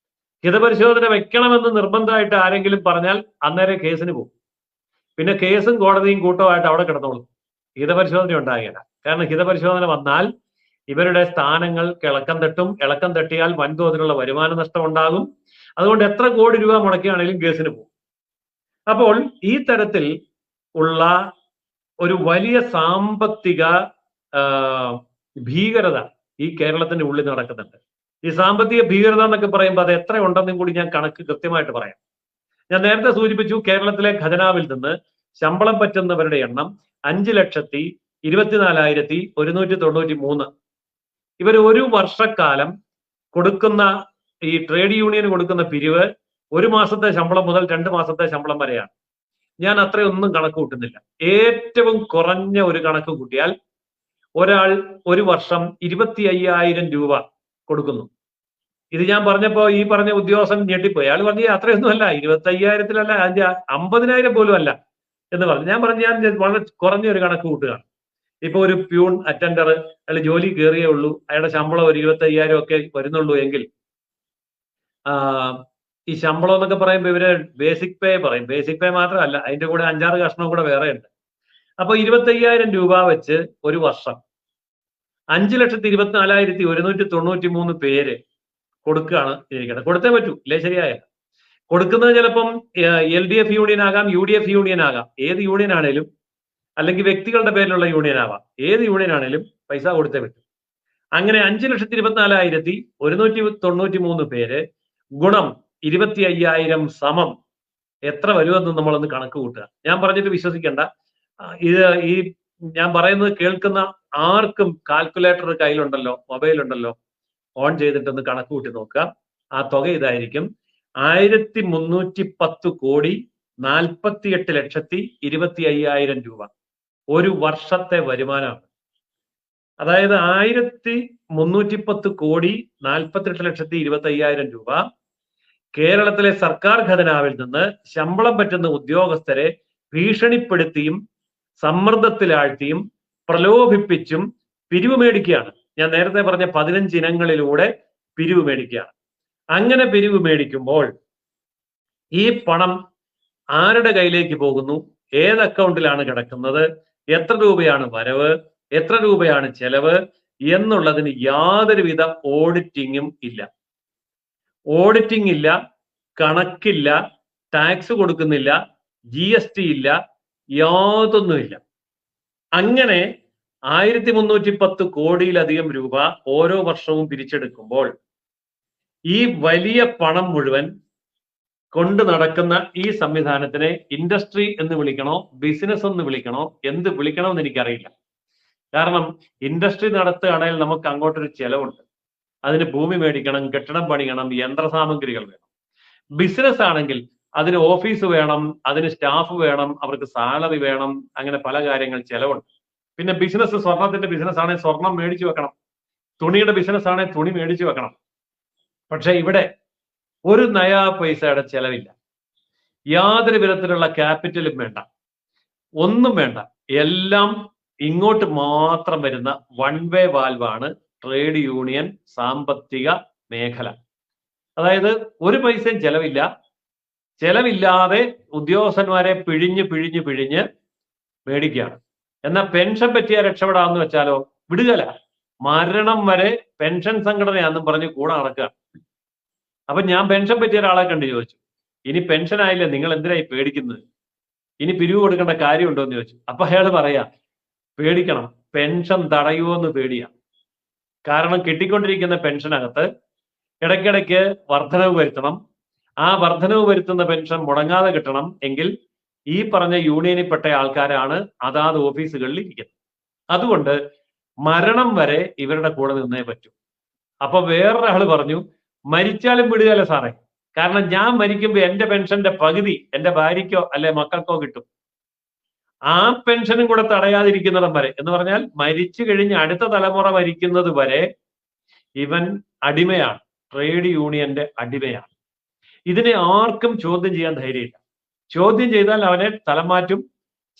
ഹിതപരിശോധന വെക്കണമെന്ന് നിർബന്ധമായിട്ട് ആരെങ്കിലും പറഞ്ഞാൽ അന്നേരം കേസിന് പോകും. പിന്നെ കേസും കോടതിയും കൂട്ടമായിട്ട് അവിടെ കിടന്നോളും. ഹിതപരിശോധന ഉണ്ടാകില്ല. കാരണം ഹിതപരിശോധന വന്നാൽ ഇവരുടെ സ്ഥാനങ്ങൾക്ക് ഇളക്കം തട്ടും. ഇളക്കം തട്ടിയാൽ വൻതോതിലുള്ള വരുമാന നഷ്ടം ഉണ്ടാകും. അതുകൊണ്ട് എത്ര കോടി രൂപ മുടക്കിയാണെങ്കിലും കേസിന് പോകും. അപ്പോൾ ഈ തരത്തിൽ ഉള്ള ഒരു വലിയ സാമ്പത്തിക ഭീകരത ഈ കേരളത്തിന്റെ ഉള്ളിൽ നടക്കുന്നുണ്ട്. ഈ സാമ്പത്തിക ഭീകരത എന്നൊക്കെ പറയുമ്പോൾ അത് എത്ര ഉണ്ടെന്നും കൂടി ഞാൻ കണക്ക് കൃത്യമായിട്ട് പറയാം. ഞാൻ നേരത്തെ സൂചിപ്പിച്ചു, കേരളത്തിലെ ഖജനാവിൽ നിന്ന് ശമ്പളം പറ്റുന്നവരുടെ എണ്ണം 5,24,193. ഇവർ ഒരു വർഷക്കാലം കൊടുക്കുന്ന ഈ ട്രേഡ് യൂണിയന് കൊടുക്കുന്ന പിരിവ് 1 മാസത്തെ ശമ്പളം മുതൽ 2 മാസത്തെ ശമ്പളം വരെയാണ്. ഞാൻ അത്രയൊന്നും കണക്ക് കൂട്ടുന്നില്ല. ഏറ്റവും കുറഞ്ഞ ഒരു കണക്ക് കൂട്ടിയാൽ ഒരാൾ ഒരു വർഷം 25,000 രൂപ കൊടുക്കുന്നു. ഇത് ഞാൻ പറഞ്ഞപ്പോ ഈ പറഞ്ഞ ഉദ്യോഗസ്ഥൻ ഞെട്ടിപ്പോയി. അയാൾ പറഞ്ഞു അത്രയൊന്നും അല്ല, 25,000-ലല്ല, 50,000 പോലും അല്ല എന്ന് പറഞ്ഞു. ഞാൻ വളരെ കുറഞ്ഞ ഒരു കണക്ക് കൂട്ടുകയാണ്. ഇപ്പൊ ഒരു പ്യൂൺ അറ്റൻഡർ അയാൾ ജോലി കയറിയേ ഉള്ളൂ, അയാളുടെ ശമ്പളം ഒരു 25,000 ഒക്കെ വരുന്നുള്ളൂ എങ്കിൽ ഈ ശമ്പളം എന്നൊക്കെ പറയുമ്പോൾ ഇവര് ബേസിക് പേ പറയും. ബേസിക് പേ മാത്രമല്ല, അതിന്റെ കൂടെ 5-6 കഷ്ണം കൂടെ വേറെ ഉണ്ട്. അപ്പൊ 25,000 രൂപ വെച്ച് ഒരു വർഷം 5,24,193 പേര് കൊടുക്കുകയാണ് ഇരിക്കുന്നത്. കൊടുത്തേ പറ്റൂ, ഇല്ലേ? ശരിയായ കൊടുക്കുന്നത് ചിലപ്പം LDF യൂണിയൻ ആകാം, UDF യൂണിയൻ ആകാം, ഏത് യൂണിയൻ ആണേലും, അല്ലെങ്കിൽ വ്യക്തികളുടെ പേരിലുള്ള യൂണിയൻ ആവാം, ഏത് യൂണിയൻ ആണേലും പൈസ കൊടുത്തേ പറ്റും. അങ്ങനെ 5,24,193 പേര് ഗുണം 25,000 സമം എത്ര വരുമെന്ന് നമ്മളൊന്ന് കണക്ക് കൂട്ടുക. ഞാൻ പറഞ്ഞിട്ട് വിശ്വസിക്കേണ്ട. ഈ ഞാൻ പറയുന്നത് കേൾക്കുന്ന ആർക്കും കാൽക്കുലേറ്റർ കയ്യിലുണ്ടല്ലോ, മൊബൈൽ ഉണ്ടല്ലോ, ഓൺ ചെയ്തിട്ടൊന്ന് കണക്ക് കൂട്ടി നോക്കുക. ആ തുക ഇതായിരിക്കും: 1,310,48,25,000 രൂപ ഒരു വർഷത്തെ വരുമാനമാണ്. അതായത് 1,310,48,25,000 രൂപ കേരളത്തിലെ സർക്കാർ ഖജനാവിൽ നിന്ന് ശമ്പളം പറ്റുന്ന ഉദ്യോഗസ്ഥരെ ഭീഷണിപ്പെടുത്തിയും സമ്മർദ്ദത്തിലാഴ്ത്തിയും പ്രലോഭിപ്പിച്ചും പിരിവ് മേടിക്കുകയാണ്. ഞാൻ നേരത്തെ പറഞ്ഞ 15 ഇനങ്ങളിലൂടെ പിരിവ് മേടിക്കുകയാണ്. അങ്ങനെ പിരിവ് മേടിക്കുമ്പോൾ ഈ പണം ആരുടെ കയ്യിലേക്ക് പോകുന്നു, ഏത് അക്കൗണ്ടിലാണ് കിടക്കുന്നത്, എത്ര രൂപയാണ് വരവ്, എത്ര രൂപയാണ് ചെലവ് എന്നുള്ളതിന് യാതൊരുവിധ ഓഡിറ്റിങ്ങും ഇല്ല. ഓഡിറ്റിംഗ് ഇല്ല, കണക്കില്ല, ടാക്സ് കൊടുക്കുന്നില്ല, GST ഇല്ല, യാതൊന്നുമില്ല. അങ്ങനെ 1,310 കോടിയിലധികം രൂപ ഓരോ വർഷവും പിരിച്ചെടുക്കുമ്പോൾ ഈ വലിയ പണം മുഴുവൻ കൊണ്ട് നടക്കുന്ന ഈ സംവിധാനത്തിനെ ഇൻഡസ്ട്രി എന്ന് വിളിക്കണോ, ബിസിനസ് എന്ന് വിളിക്കണോ, എന്ത് വിളിക്കണമെന്ന് എനിക്കറിയില്ല. കാരണം ഇൻഡസ്ട്രി നടത്തുകയാണെങ്കിൽ നമുക്ക് അങ്ങോട്ടൊരു ചെലവുണ്ട്. അതിന് ഭൂമി മേടിക്കണം, കെട്ടിടം പണിയണം, യന്ത്രസാമഗ്രികൾ വേണം. ബിസിനസ് ആണെങ്കിൽ അതിന് ഓഫീസ് വേണം, അതിന് സ്റ്റാഫ് വേണം, അവർക്ക് സാലറി വേണം, അങ്ങനെ പല കാര്യങ്ങൾ ചെലവുണ്ട്. പിന്നെ ബിസിനസ്, സ്വർണത്തിന്റെ ബിസിനസ് ആണെങ്കിൽ സ്വർണം മേടിച്ചു വെക്കണം, തുണിയുടെ ബിസിനസ് ആണെങ്കിൽ തുണി മേടിച്ചു വെക്കണം. പക്ഷെ ഇവിടെ ഒരു നയാ പൈസയുടെ ചെലവില്ല. യാതൊരു വിധത്തിലുള്ള ക്യാപിറ്റലും വേണ്ട, ഒന്നും വേണ്ട. എല്ലാം ഇങ്ങോട്ട് മാത്രം വരുന്ന വൺ വേ വാൽവാണ് ട്രേഡ് യൂണിയൻ സാമ്പത്തിക മേഖല. അതായത് ഒരു പൈസയും ചെലവില്ല, ചെലവില്ലാതെ ഉദ്യോഗസ്ഥന്മാരെ പിഴിഞ്ഞ് മേടിക്കുകയാണ്. എന്നാൽ പെൻഷൻ പറ്റിയ രക്ഷപ്പെടാമെന്ന് വെച്ചാലോ വിടുകല, മരണം വരെ പെൻഷൻ സംഘടനയാണെന്നും പറഞ്ഞ് കൂടെ നടക്കുക. അപ്പൊ ഞാൻ പെൻഷൻ പറ്റിയ ഒരാളെ കണ്ട് ചോദിച്ചു, ഇനി പെൻഷൻ ആയില്ല, നിങ്ങൾ എന്തിനായി പേടിക്കുന്നത്, ഇനി പിരിവ് കൊടുക്കേണ്ട കാര്യമുണ്ടോ എന്ന് ചോദിച്ചു. അപ്പൊ അയാൾ പറയാ, പേടിക്കണം, പെൻഷൻ തടയുമോന്ന് പേടിയാ. കാരണം കിട്ടിക്കൊണ്ടിരിക്കുന്ന പെൻഷനകത്ത് ഇടയ്ക്കിടയ്ക്ക് വർധനവ് വരുത്തണം. ആ വർധനവ് വരുത്തുന്ന പെൻഷൻ മുടങ്ങാതെ കിട്ടണം എങ്കിൽ ഈ പറഞ്ഞ യൂണിയനിൽപ്പെട്ട ആൾക്കാരാണ് അതാത് ഓഫീസുകളിൽ ഇരിക്കുന്നത്. അതുകൊണ്ട് മരണം വരെ ഇവരുടെ കൂടെ നിന്നേ പറ്റൂ. അപ്പൊ വേറൊരാൾ പറഞ്ഞു, മരിച്ചാലും വിടുകയല്ല സാറേ, കാരണം ഞാൻ മരിക്കുമ്പോൾ എന്റെ പെൻഷന്റെ പകുതി എന്റെ ഭാര്യയ്ക്കോ അല്ലെ മക്കൾക്കോ കിട്ടും. ആ പെൻഷനും കൂടെ തടയാതിരിക്കുന്നിടം വരെ, എന്ന് പറഞ്ഞാൽ മരിച്ചു കഴിഞ്ഞ് അടുത്ത തലമുറ മരിക്കുന്നത് വരെ ഇവൻ അടിമയാണ്, ട്രേഡ് യൂണിയന്റെ അടിമയാണ്. ഇതിനെ ആർക്കും ചോദ്യം ചെയ്യാൻ ധൈര്യമില്ല. ചോദ്യം ചെയ്താൽ അവനെ സ്ഥലം മാറ്റും,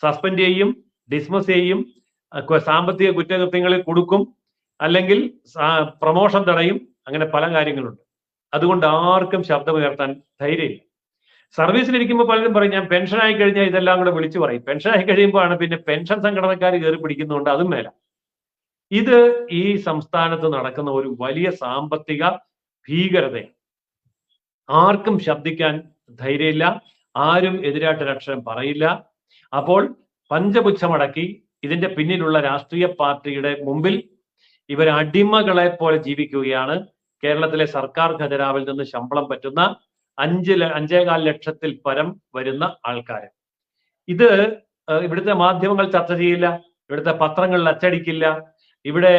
സസ്പെൻഡ് ചെയ്യും, ഡിസ്മിസ് ചെയ്യും, സാമ്പത്തിക കുറ്റകൃത്യങ്ങളിൽ കൊടുക്കും, അല്ലെങ്കിൽ പ്രൊമോഷൻ തടയും. അങ്ങനെ പല കാര്യങ്ങളുണ്ട്. അതുകൊണ്ട് ആർക്കും ശബ്ദമുയർത്താൻ ധൈര്യമില്ല. സർവീസിലിരിക്കുമ്പോൾ പലരും പറയും, ഞാൻ പെൻഷൻ ആയി കഴിഞ്ഞാൽ ഇതെല്ലാം കൂടെ വിളിച്ചു പറയും. പെൻഷൻ ആയി കഴിയുമ്പോഴാണ് പിന്നെ പെൻഷൻ സംഘടനക്കാർ കയറി പിടിക്കുന്നുണ്ട്, അതും മേല. ഇത് ഈ സംസ്ഥാനത്ത് നടക്കുന്ന ഒരു വലിയ സാമ്പത്തിക ഭീകരതയാണ്. ആർക്കും ശബ്ദിക്കാൻ ധൈര്യമില്ല, ആരും എതിരായിട്ടൊരക്ഷരം പറയില്ല. അപ്പോൾ പഞ്ചപുച്ഛമടക്കി ഇതിന്റെ പിന്നിലുള്ള രാഷ്ട്രീയ പാർട്ടിയുടെ മുമ്പിൽ ഇവർ അടിമകളെ പോലെ ജീവിക്കുകയാണ്. കേരളത്തിലെ സർക്കാർ ഖജനാവിൽ നിന്ന് ശമ്പളം പറ്റുന്ന 5.5 ലക്ഷത്തിൽ പരം വരുന്ന ആൾക്കാർ. ഇത് ഇവിടുത്തെ മാധ്യമങ്ങൾ ചർച്ച ചെയ്യില്ല, ഇവിടുത്തെ പത്രങ്ങളിൽ അച്ചടിക്കില്ല, ഇവിടെ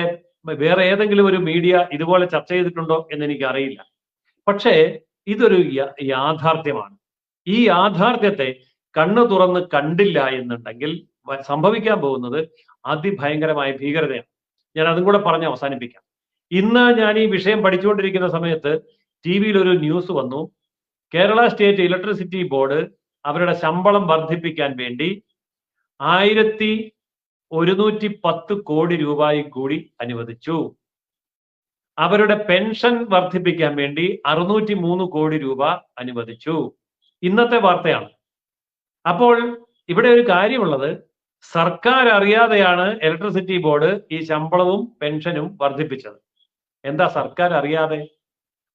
വേറെ ഏതെങ്കിലും ഒരു മീഡിയ ഇതുപോലെ ചർച്ച ചെയ്തിട്ടുണ്ടോ എന്ന് എനിക്ക് അറിയില്ല. പക്ഷേ ഇതൊരു യാഥാർത്ഥ്യമാണ്. ഈ യാഥാർത്ഥ്യത്തെ കണ്ണു തുറന്ന് കണ്ടില്ല എന്നുണ്ടെങ്കിൽ സംഭവിക്കാൻ പോകുന്നത് അതിഭയങ്കരമായ ഭീകരതയാണ്. ഞാൻ അതും കൂടെ പറഞ്ഞ് അവസാനിപ്പിക്കാം. ഇന്ന് ഞാൻ ഈ വിഷയം പഠിച്ചുകൊണ്ടിരിക്കുന്ന സമയത്ത് TV-യിൽ ഒരു ന്യൂസ് വന്നു. കേരള സ്റ്റേറ്റ് ഇലക്ട്രിസിറ്റി ബോർഡ് അവരുടെ ശമ്പളം വർദ്ധിപ്പിക്കാൻ വേണ്ടി 1110 കോടി രൂപയും കൂടി അനുവദിച്ചു. അവരുടെ പെൻഷൻ വർദ്ധിപ്പിക്കാൻ വേണ്ടി 603 കോടി രൂപ അനുവദിച്ചു. ഇന്നത്തെ വാർത്തയാണ്. അപ്പോൾ ഇവിടെ ഒരു കാര്യമുള്ളത്, സർക്കാർ അറിയാതെയാണ് ഇലക്ട്രിസിറ്റി ബോർഡ് ഈ ശമ്പളവും പെൻഷനും വർദ്ധിപ്പിച്ചത്. എന്താ സർക്കാർ അറിയാതെ?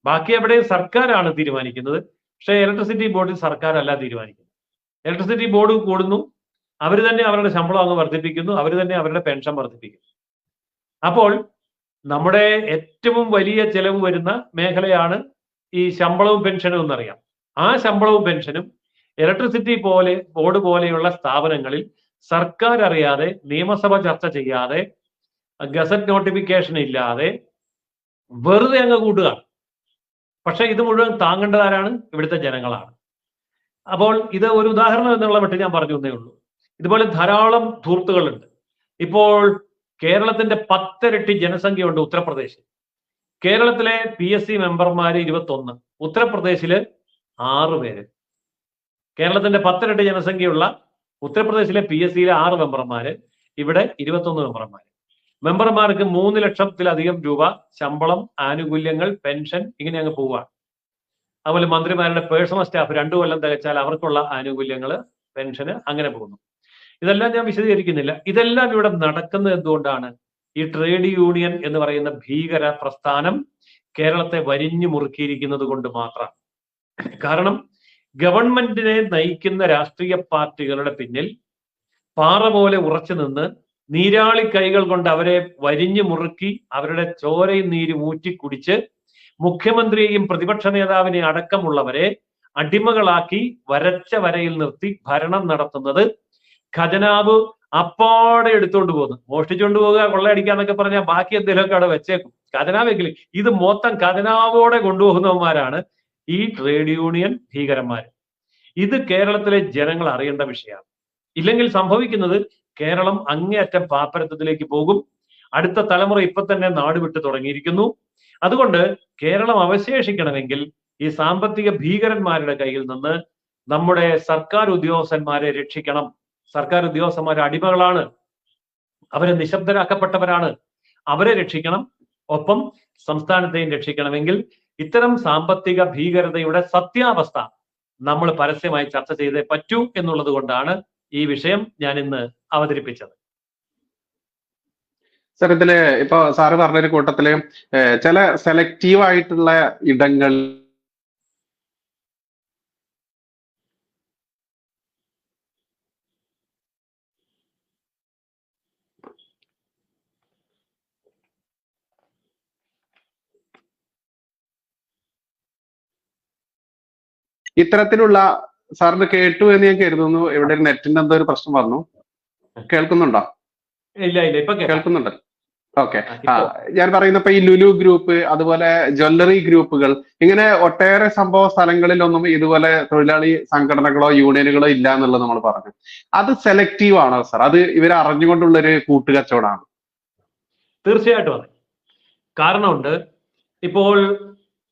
ബാക്കി എവിടെയും സർക്കാരാണ് തീരുമാനിക്കുന്നത്, പക്ഷേ ഇലക്ട്രിസിറ്റി ബോർഡിൽ സർക്കാരല്ല തീരുമാനിക്കുന്നത്. ഇലക്ട്രിസിറ്റി ബോർഡ് കൂടുന്നു, അവർ തന്നെ അവരുടെ ശമ്പളം അങ്ങ് വർദ്ധിപ്പിക്കുന്നു, അവർ തന്നെ അവരുടെ പെൻഷൻ വർദ്ധിപ്പിക്കുന്നു. അപ്പോൾ നമ്മുടെ ഏറ്റവും വലിയ ചെലവ് വരുന്ന മേഖലയാണ് ഈ ശമ്പളവും പെൻഷനും എന്നറിയാം. ആ ശമ്പളവും പെൻഷനും ഇലക്ട്രിസിറ്റി ബോർഡ് പോലെയുള്ള സ്ഥാപനങ്ങളിൽ സർക്കാർ അറിയാതെ, നിയമസഭ ചർച്ച ചെയ്യാതെ, ഗസറ്റ് നോട്ടിഫിക്കേഷൻ ഇല്ലാതെ വെറുതെ അങ്ങ് കൂട്ടുക. പക്ഷെ ഇത് മുഴുവൻ താങ്ങേണ്ടതാരാണ്? ഇവിടുത്തെ ജനങ്ങളാണ്. അപ്പോൾ ഇത് ഒരു ഉദാഹരണം എന്നുള്ള മട്ടിൽ ഞാൻ പറഞ്ഞു എന്നേ ഉള്ളൂ. ഇതുപോലെ ധാരാളം ധൂർത്തുകളുണ്ട്. ഇപ്പോൾ കേരളത്തിന്റെ 10 ഇരട്ടി ജനസംഖ്യയുണ്ട് ഉത്തർപ്രദേശിൽ. കേരളത്തിലെ PSC മെമ്പർമാര് 21, ഉത്തർപ്രദേശില് 6 പേര്. കേരളത്തിന്റെ 10 ഇരട്ടി ജനസംഖ്യയുള്ള ഉത്തർപ്രദേശിലെ PSC-യിലെ 6 മെമ്പർമാര്, ഇവിടെ 21 മെമ്പർമാര്. മെമ്പർമാർക്ക് 3 ലക്ഷത്തിലധികം രൂപ ശമ്പളം, ആനുകൂല്യങ്ങൾ, പെൻഷൻ ഇങ്ങനെ അങ്ങ് പോവുകയാണ്. അതുപോലെ മന്ത്രിമാരുടെ പേഴ്സണൽ സ്റ്റാഫ് 2 കൊല്ലം തികച്ചാൽ അവർക്കുള്ള ആനുകൂല്യങ്ങൾ, പെൻഷന് അങ്ങനെ പോകുന്നു. ഇതെല്ലാം ഞാൻ വിശദീകരിക്കുന്നില്ല. ഇതെല്ലാം ഇവിടെ നടക്കുന്നത് എന്തുകൊണ്ടാണ്? ഈ ട്രേഡ് യൂണിയൻ എന്ന് പറയുന്ന ഭീകര പ്രസ്ഥാനം കേരളത്തെ വരിഞ്ഞു മുറുക്കിയിരിക്കുന്നത് കൊണ്ട് മാത്രം. കാരണം ഗവൺമെന്റിനെ നയിക്കുന്ന രാഷ്ട്രീയ പാർട്ടികളുടെ പിന്നിൽ പാറ പോലെ ഉറച്ചു നിന്ന് നീരാളി കൈകൾ കൊണ്ട് അവരെ വരിഞ്ഞു മുറുക്കി അവരുടെ ചോരയും നീരും ഊറ്റി കുടിച്ച് മുഖ്യമന്ത്രിയെയും പ്രതിപക്ഷ നേതാവിനെ അടക്കമുള്ളവരെ അടിമകളാക്കി വരച്ച വരയിൽ നിർത്തി ഭരണം നടത്തുന്നത് ഖജനാവ് അപ്പാടെ എടുത്തുകൊണ്ട് പോകുന്നു. മോഷ്ടിച്ചുകൊണ്ട് പോവുക, കൊള്ളയടിക്കാന്നൊക്കെ പറഞ്ഞാൽ ബാക്കി എന്തെങ്കിലുമൊക്കെ അവിടെ വെച്ചേക്കും. ഖജനാവെങ്കിലും ഇത് മൊത്തം ഖജനാവോടെ കൊണ്ടുപോകുന്നവന്മാരാണ് ഈ ട്രേഡ് യൂണിയൻ ഭീകരന്മാർ. ഇത് കേരളത്തിലെ ജനങ്ങൾ അറിയേണ്ട വിഷയമാണ്. ഇല്ലെങ്കിൽ സംഭവിക്കുന്നത് കേരളം അങ്ങേയറ്റം പാപ്പരത്വത്തിലേക്ക് പോകും. അടുത്ത തലമുറ ഇപ്പൊ തന്നെ നാട് വിട്ടു തുടങ്ങിയിരിക്കുന്നു. അതുകൊണ്ട് കേരളം അവശേഷിക്കണമെങ്കിൽ ഈ സാമ്പത്തിക ഭീകരന്മാരുടെ കയ്യിൽ നിന്ന് നമ്മുടെ സർക്കാർ ഉദ്യോഗസ്ഥന്മാരെ രക്ഷിക്കണം. സർക്കാർ ഉദ്യോഗസ്ഥന്മാരെ അടിമകളാണ്, അവരെ നിശബ്ദരാക്കപ്പെട്ടവരാണ്, അവരെ രക്ഷിക്കണം. ഒപ്പം സംസ്ഥാനത്തെയും രക്ഷിക്കണമെങ്കിൽ ഇത്തരം സാമ്പത്തിക ഭീകരതയുടെ സത്യാവസ്ഥ നമ്മൾ പരസ്യമായി ചർച്ച ചെയ്തേ പറ്റൂ എന്നുള്ളത് കൊണ്ടാണ് ഈ വിഷയം ഞാൻ ഇന്ന് അവതരിപ്പിച്ചത്. സർ, ഇതില് ഇപ്പൊ സാറ് പറഞ്ഞൊരു കൂട്ടത്തില് ചില സെലക്റ്റീവ് ആയിട്ടുള്ള ഇടങ്ങൾ ഇത്തരത്തിലുള്ള, സാറിന് കേട്ടു എന്ന് ഞാൻ കരുതുന്നു. ഇവിടെ നെറ്റിന്റെ എന്തോ ഒരു പ്രശ്നം വന്നു. കേൾക്കുന്നുണ്ടോ? ഇല്ല ഇപ്പൊ കേൾക്കുന്നുണ്ട്. ഓക്കെ. ഞാൻ പറയുന്ന ഇപ്പൊ ഈ ലുലു ഗ്രൂപ്പ്, അതുപോലെ ജ്വല്ലറി ഗ്രൂപ്പുകൾ, ഇങ്ങനെ ഒട്ടേറെ സംഭവ സ്ഥലങ്ങളിലൊന്നും ഇതുപോലെ തൊഴിലാളി സംഘടനകളോ യൂണിയനുകളോ ഇല്ല എന്നുള്ളത് നമ്മൾ പറഞ്ഞു. അത് സെലക്റ്റീവ് ആണോ സാർ? അത് ഇവർ അറിഞ്ഞുകൊണ്ടുള്ളൊരു കൂട്ടുകച്ചവടമാണ്? തീർച്ചയായിട്ടും അതെ. കാരണമുണ്ട്. ഇപ്പോൾ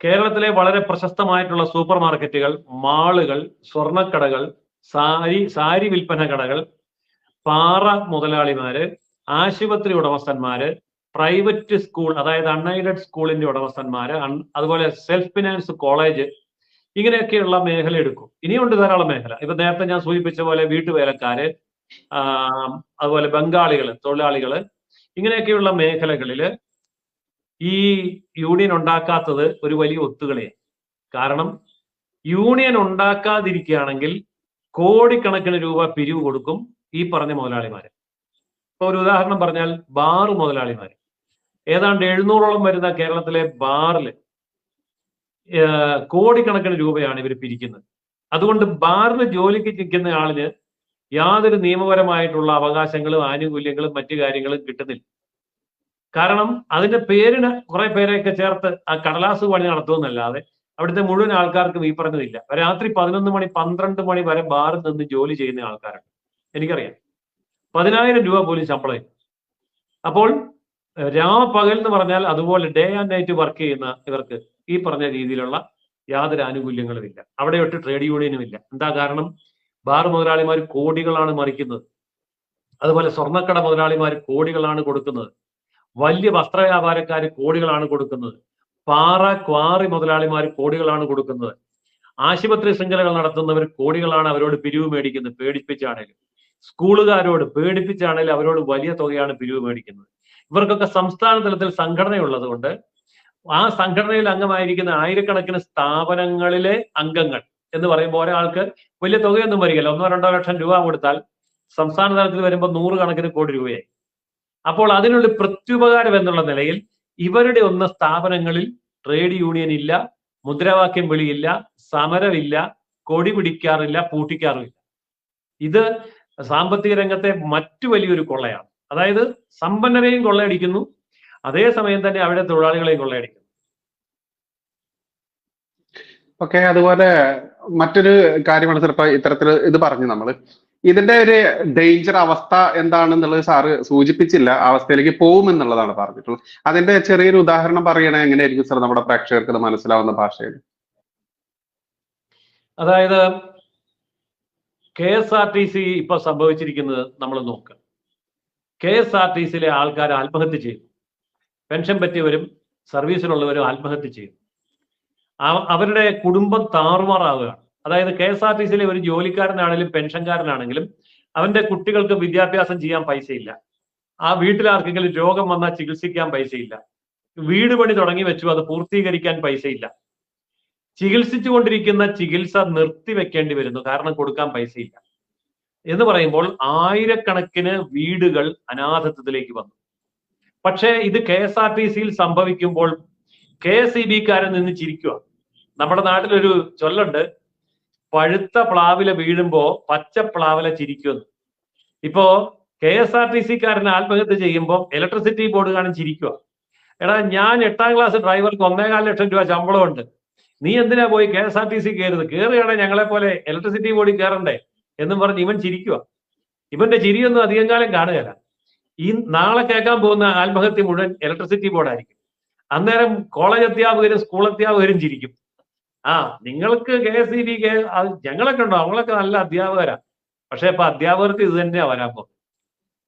കേരളത്തിലെ വളരെ പ്രശസ്തമായിട്ടുള്ള സൂപ്പർ മാർക്കറ്റുകൾ, മാളുകൾ, സ്വർണ്ണക്കടകൾ, സാരി വിൽപ്പന കടകൾ, പാറ മുതലാളിമാര്, ആശുപത്രി ഉടമസ്ഥന്മാര്, പ്രൈവറ്റ് സ്കൂൾ അതായത് അൺഎയ്ഡഡ് സ്കൂളിന്റെ ഉടമസ്ഥന്മാര്, അതുപോലെ സെൽഫ് ഫിനാൻസ് കോളേജ്, ഇങ്ങനെയൊക്കെയുള്ള മേഖല എടുക്കും. ഇനിയുണ്ട് ധാരാളം മേഖല. ഇപ്പൊ നേരത്തെ ഞാൻ സൂചിപ്പിച്ച പോലെ വീട്ടുവേലക്കാര്, അതുപോലെ ബംഗാളികള്, തൊഴിലാളികള്, ഇങ്ങനെയൊക്കെയുള്ള മേഖലകളില് ഈ യൂണിയൻ ഉണ്ടാക്കാത്തത് ഒരു വലിയ ഒത്തുകളിയാണ്. കാരണം യൂണിയൻ ഉണ്ടാക്കാതിരിക്കുകയാണെങ്കിൽ കോടിക്കണക്കിന് രൂപ പിരിവ് കൊടുക്കും ഈ പറഞ്ഞ മുതലാളിമാര്. ഇപ്പൊ ഒരു ഉദാഹരണം പറഞ്ഞാൽ ബാർ മുതലാളിമാര്, ഏതാണ്ട് 700ഓളം വരുന്ന കേരളത്തിലെ ബാറില് കോടിക്കണക്കിന് രൂപയാണ് ഇവർ പിരിക്കുന്നത്. അതുകൊണ്ട് ബാറിൽ ജോലിക്ക് നിൽക്കുന്ന ആളിന് യാതൊരു നിയമപരമായിട്ടുള്ള അവകാശങ്ങളും ആനുകൂല്യങ്ങളും മറ്റു കാര്യങ്ങളും കിട്ടുന്നില്ല. കാരണം അതിന്റെ പേരിന് കുറെ പേരെയൊക്കെ ചേർത്ത് ആ കടലാസ് പണി നടത്തുമെന്നല്ലാതെ അവിടുത്തെ മുഴുവൻ ആൾക്കാർക്കും ഈ പറഞ്ഞതില്ല. രാത്രി 11 മണി 12 മണി വരെ ബാറിൽ നിന്ന് ജോലി ചെയ്യുന്ന ആൾക്കാരുണ്ട്, എനിക്കറിയാം. 10,000 രൂപ പോലും ശമ്പളം. അപ്പോൾ രാപകൽ എന്ന് പറഞ്ഞാൽ അതുപോലെ ഡേ ആൻഡ് നൈറ്റ് വർക്ക് ചെയ്യുന്ന ഇവർക്ക് ഈ പറഞ്ഞ രീതിയിലുള്ള യാതൊരു ആനുകൂല്യങ്ങളും ഇല്ല. അവിടെ ഒട്ട് ട്രേഡ് യൂണിയനും ഇല്ല. എന്താ കാരണം? ബാർ മുതലാളിമാർ കോടികളാണ് മറിക്കുന്നത്. അതുപോലെ സ്വർണ്ണക്കട മുതലാളിമാർ കോടികളാണ് കൊടുക്കുന്നത്. വലിയ വസ്ത്ര വ്യാപാരക്കാർ കോടികളാണ് കൊടുക്കുന്നത്. പാറ ക്വാറി മുതലാളിമാർ കോടികളാണ് കൊടുക്കുന്നത്. ആശുപത്രി ശൃംഖലകൾ നടത്തുന്നവർ കോടികളാണ് അവരോട് പിരിവ് മേടിക്കുന്നത്, പേടിപ്പിച്ചാണേലും. സ്കൂളുകാരോട് പേടിപ്പിച്ചാണേലും അവരോട് വലിയ തുകയാണ് പിരിവ് മേടിക്കുന്നത്. ഇവർക്കൊക്കെ സംസ്ഥാന തലത്തിൽ സംഘടനയുള്ളത് കൊണ്ട് ആ സംഘടനയിൽ അംഗമായിരിക്കുന്ന ആയിരക്കണക്കിന് സ്ഥാപനങ്ങളിലെ അംഗങ്ങൾ എന്ന് പറയുമ്പോൾ ഒരാൾക്ക് വലിയ തുകയൊന്നും വരികയില്ല. 1-2 ലക്ഷം രൂപ കൊടുത്താൽ സംസ്ഥാന തലത്തിൽ വരുമ്പോൾ 100 കണക്കിന് കോടി രൂപയായി. അപ്പോൾ അതിനുള്ള പ്രത്യുപകാരം എന്നുള്ള നിലയിൽ ഇവരുടെ സ്ഥാപനങ്ങളിൽ ട്രേഡ് യൂണിയൻ ഇല്ല, മുദ്രാവാക്യം വിളിയില്ല, സമരമില്ല, കൊടി പിടിക്കാറില്ല, പൂട്ടിക്കാറില്ല. ഇത് സാമ്പത്തിക രംഗത്തെ മറ്റു വലിയൊരു കൊള്ളയാണ്. അതായത് സമ്പന്നരെയും കൊള്ളയടിക്കുന്നു, അതേസമയം തന്നെ അവിടെ തൊഴിലാളികളെയും കൊള്ളയടിക്കുന്നു. ഓക്കെ. അതുപോലെ മറ്റൊരു കാര്യമാണ് സാർ, ഇപ്പൊ ഇത്തരത്തിൽ ഇത് പറഞ്ഞു നമ്മള് ഇതിന്റെ ഒരു ഡേഞ്ചർ അവസ്ഥ എന്താണെന്നുള്ളത് സാറ് സൂചിപ്പിച്ചില്ല. അവസ്ഥയിലേക്ക് പോകും എന്നുള്ളതാണ് പറഞ്ഞിട്ടുള്ളത്. അതിന്റെ ചെറിയൊരു ഉദാഹരണം പറയണേ എങ്ങനെയായിരിക്കും സാർ നമ്മുടെ പ്രേക്ഷകർക്ക് ഇത് മനസ്സിലാവുന്ന ഭാഷയിൽ? അതായത് KSRTC ഇപ്പൊ സംഭവിച്ചിരിക്കുന്നത് നമ്മൾ നോക്കുക. KSRTCയിലെ ആൾക്കാർ ആത്മഹത്യ ചെയ്തു. പെൻഷൻ പറ്റിയവരും സർവീസിലുള്ളവരും ആത്മഹത്യ ചെയ്തു. അവരുടെ കുടുംബം താറുമാറാവുകയാണ്. അതായത് KSRTCയിലെ ഒരു ജോലിക്കാരനാണെങ്കിലും പെൻഷൻകാരനാണെങ്കിലും അവന്റെ കുട്ടികൾക്ക് വിദ്യാഭ്യാസം ചെയ്യാൻ പൈസയില്ല. ആ വീട്ടിലാർക്കെങ്കിലും രോഗം വന്നാൽ ചികിത്സിക്കാൻ പൈസയില്ല. വീട് പണി തുടങ്ങി വെച്ചു, അത് പൂർത്തീകരിക്കാൻ പൈസയില്ല. ചികിത്സിച്ചുകൊണ്ടിരിക്കുന്ന ചികിത്സ നിർത്തിവെക്കേണ്ടി വരുന്നു, കാരണം കൊടുക്കാൻ പൈസയില്ല. എന്ന് പറയുമ്പോൾ ആയിരക്കണക്കിന് വീടുകൾ അനാഥത്വത്തിലേക്ക് വന്നു. പക്ഷേ ഇത് KSRTCയിൽ സംഭവിക്കുമ്പോൾ KSEBക്കാരൻ നിന്ന് ചിരിക്കുക. നമ്മുടെ നാട്ടിലൊരു ചൊല്ലുണ്ട്, പഴുത്ത പ്ലാവില വീഴുമ്പോ പച്ച പ്ലാവില ചിരിക്കുമെന്ന്. ഇപ്പോ KSRTCക്കാരൻ ആത്മഹത്യ ചെയ്യുമ്പോൾ ഇലക്ട്രിസിറ്റി ബോർഡുകാരൻ ചിരിക്കുക. എടാ, ഞാൻ 8ാം ക്ലാസ് ഡ്രൈവർക്ക് 1.25 ലക്ഷം രൂപ ശമ്പളമുണ്ട്, നീ എന്തിനാ പോയി KSRTC കയറുന്നത്? കയറുകയാണെ ഞങ്ങളെ പോലെ ഇലക്ട്രിസിറ്റി ബോർഡിൽ കയറണ്ടേ എന്നും പറഞ്ഞ് ഇവൻ ചിരിക്കുക. ഇവന്റെ ചിരിയൊന്നും അധികം കാലം കാണുകയില്ല. ഈ നാളെ കേൾക്കാൻ പോകുന്ന ആത്മഹത്യ മുഴുവൻ ഇലക്ട്രിസിറ്റി ബോർഡായിരിക്കും. അന്നേരം കോളേജ് അധ്യാപകരും സ്കൂൾ അധ്യാപകരും ചിരിക്കും. നിങ്ങൾക്ക് KSEB ഞങ്ങളൊക്കെ ഉണ്ടോ, അവങ്ങളൊക്കെ നല്ല അധ്യാപകരാ. പക്ഷെ ഇപ്പൊ അധ്യാപകർക്ക് ഇത് തന്നെയാ വരാൻ പോകുന്നത്.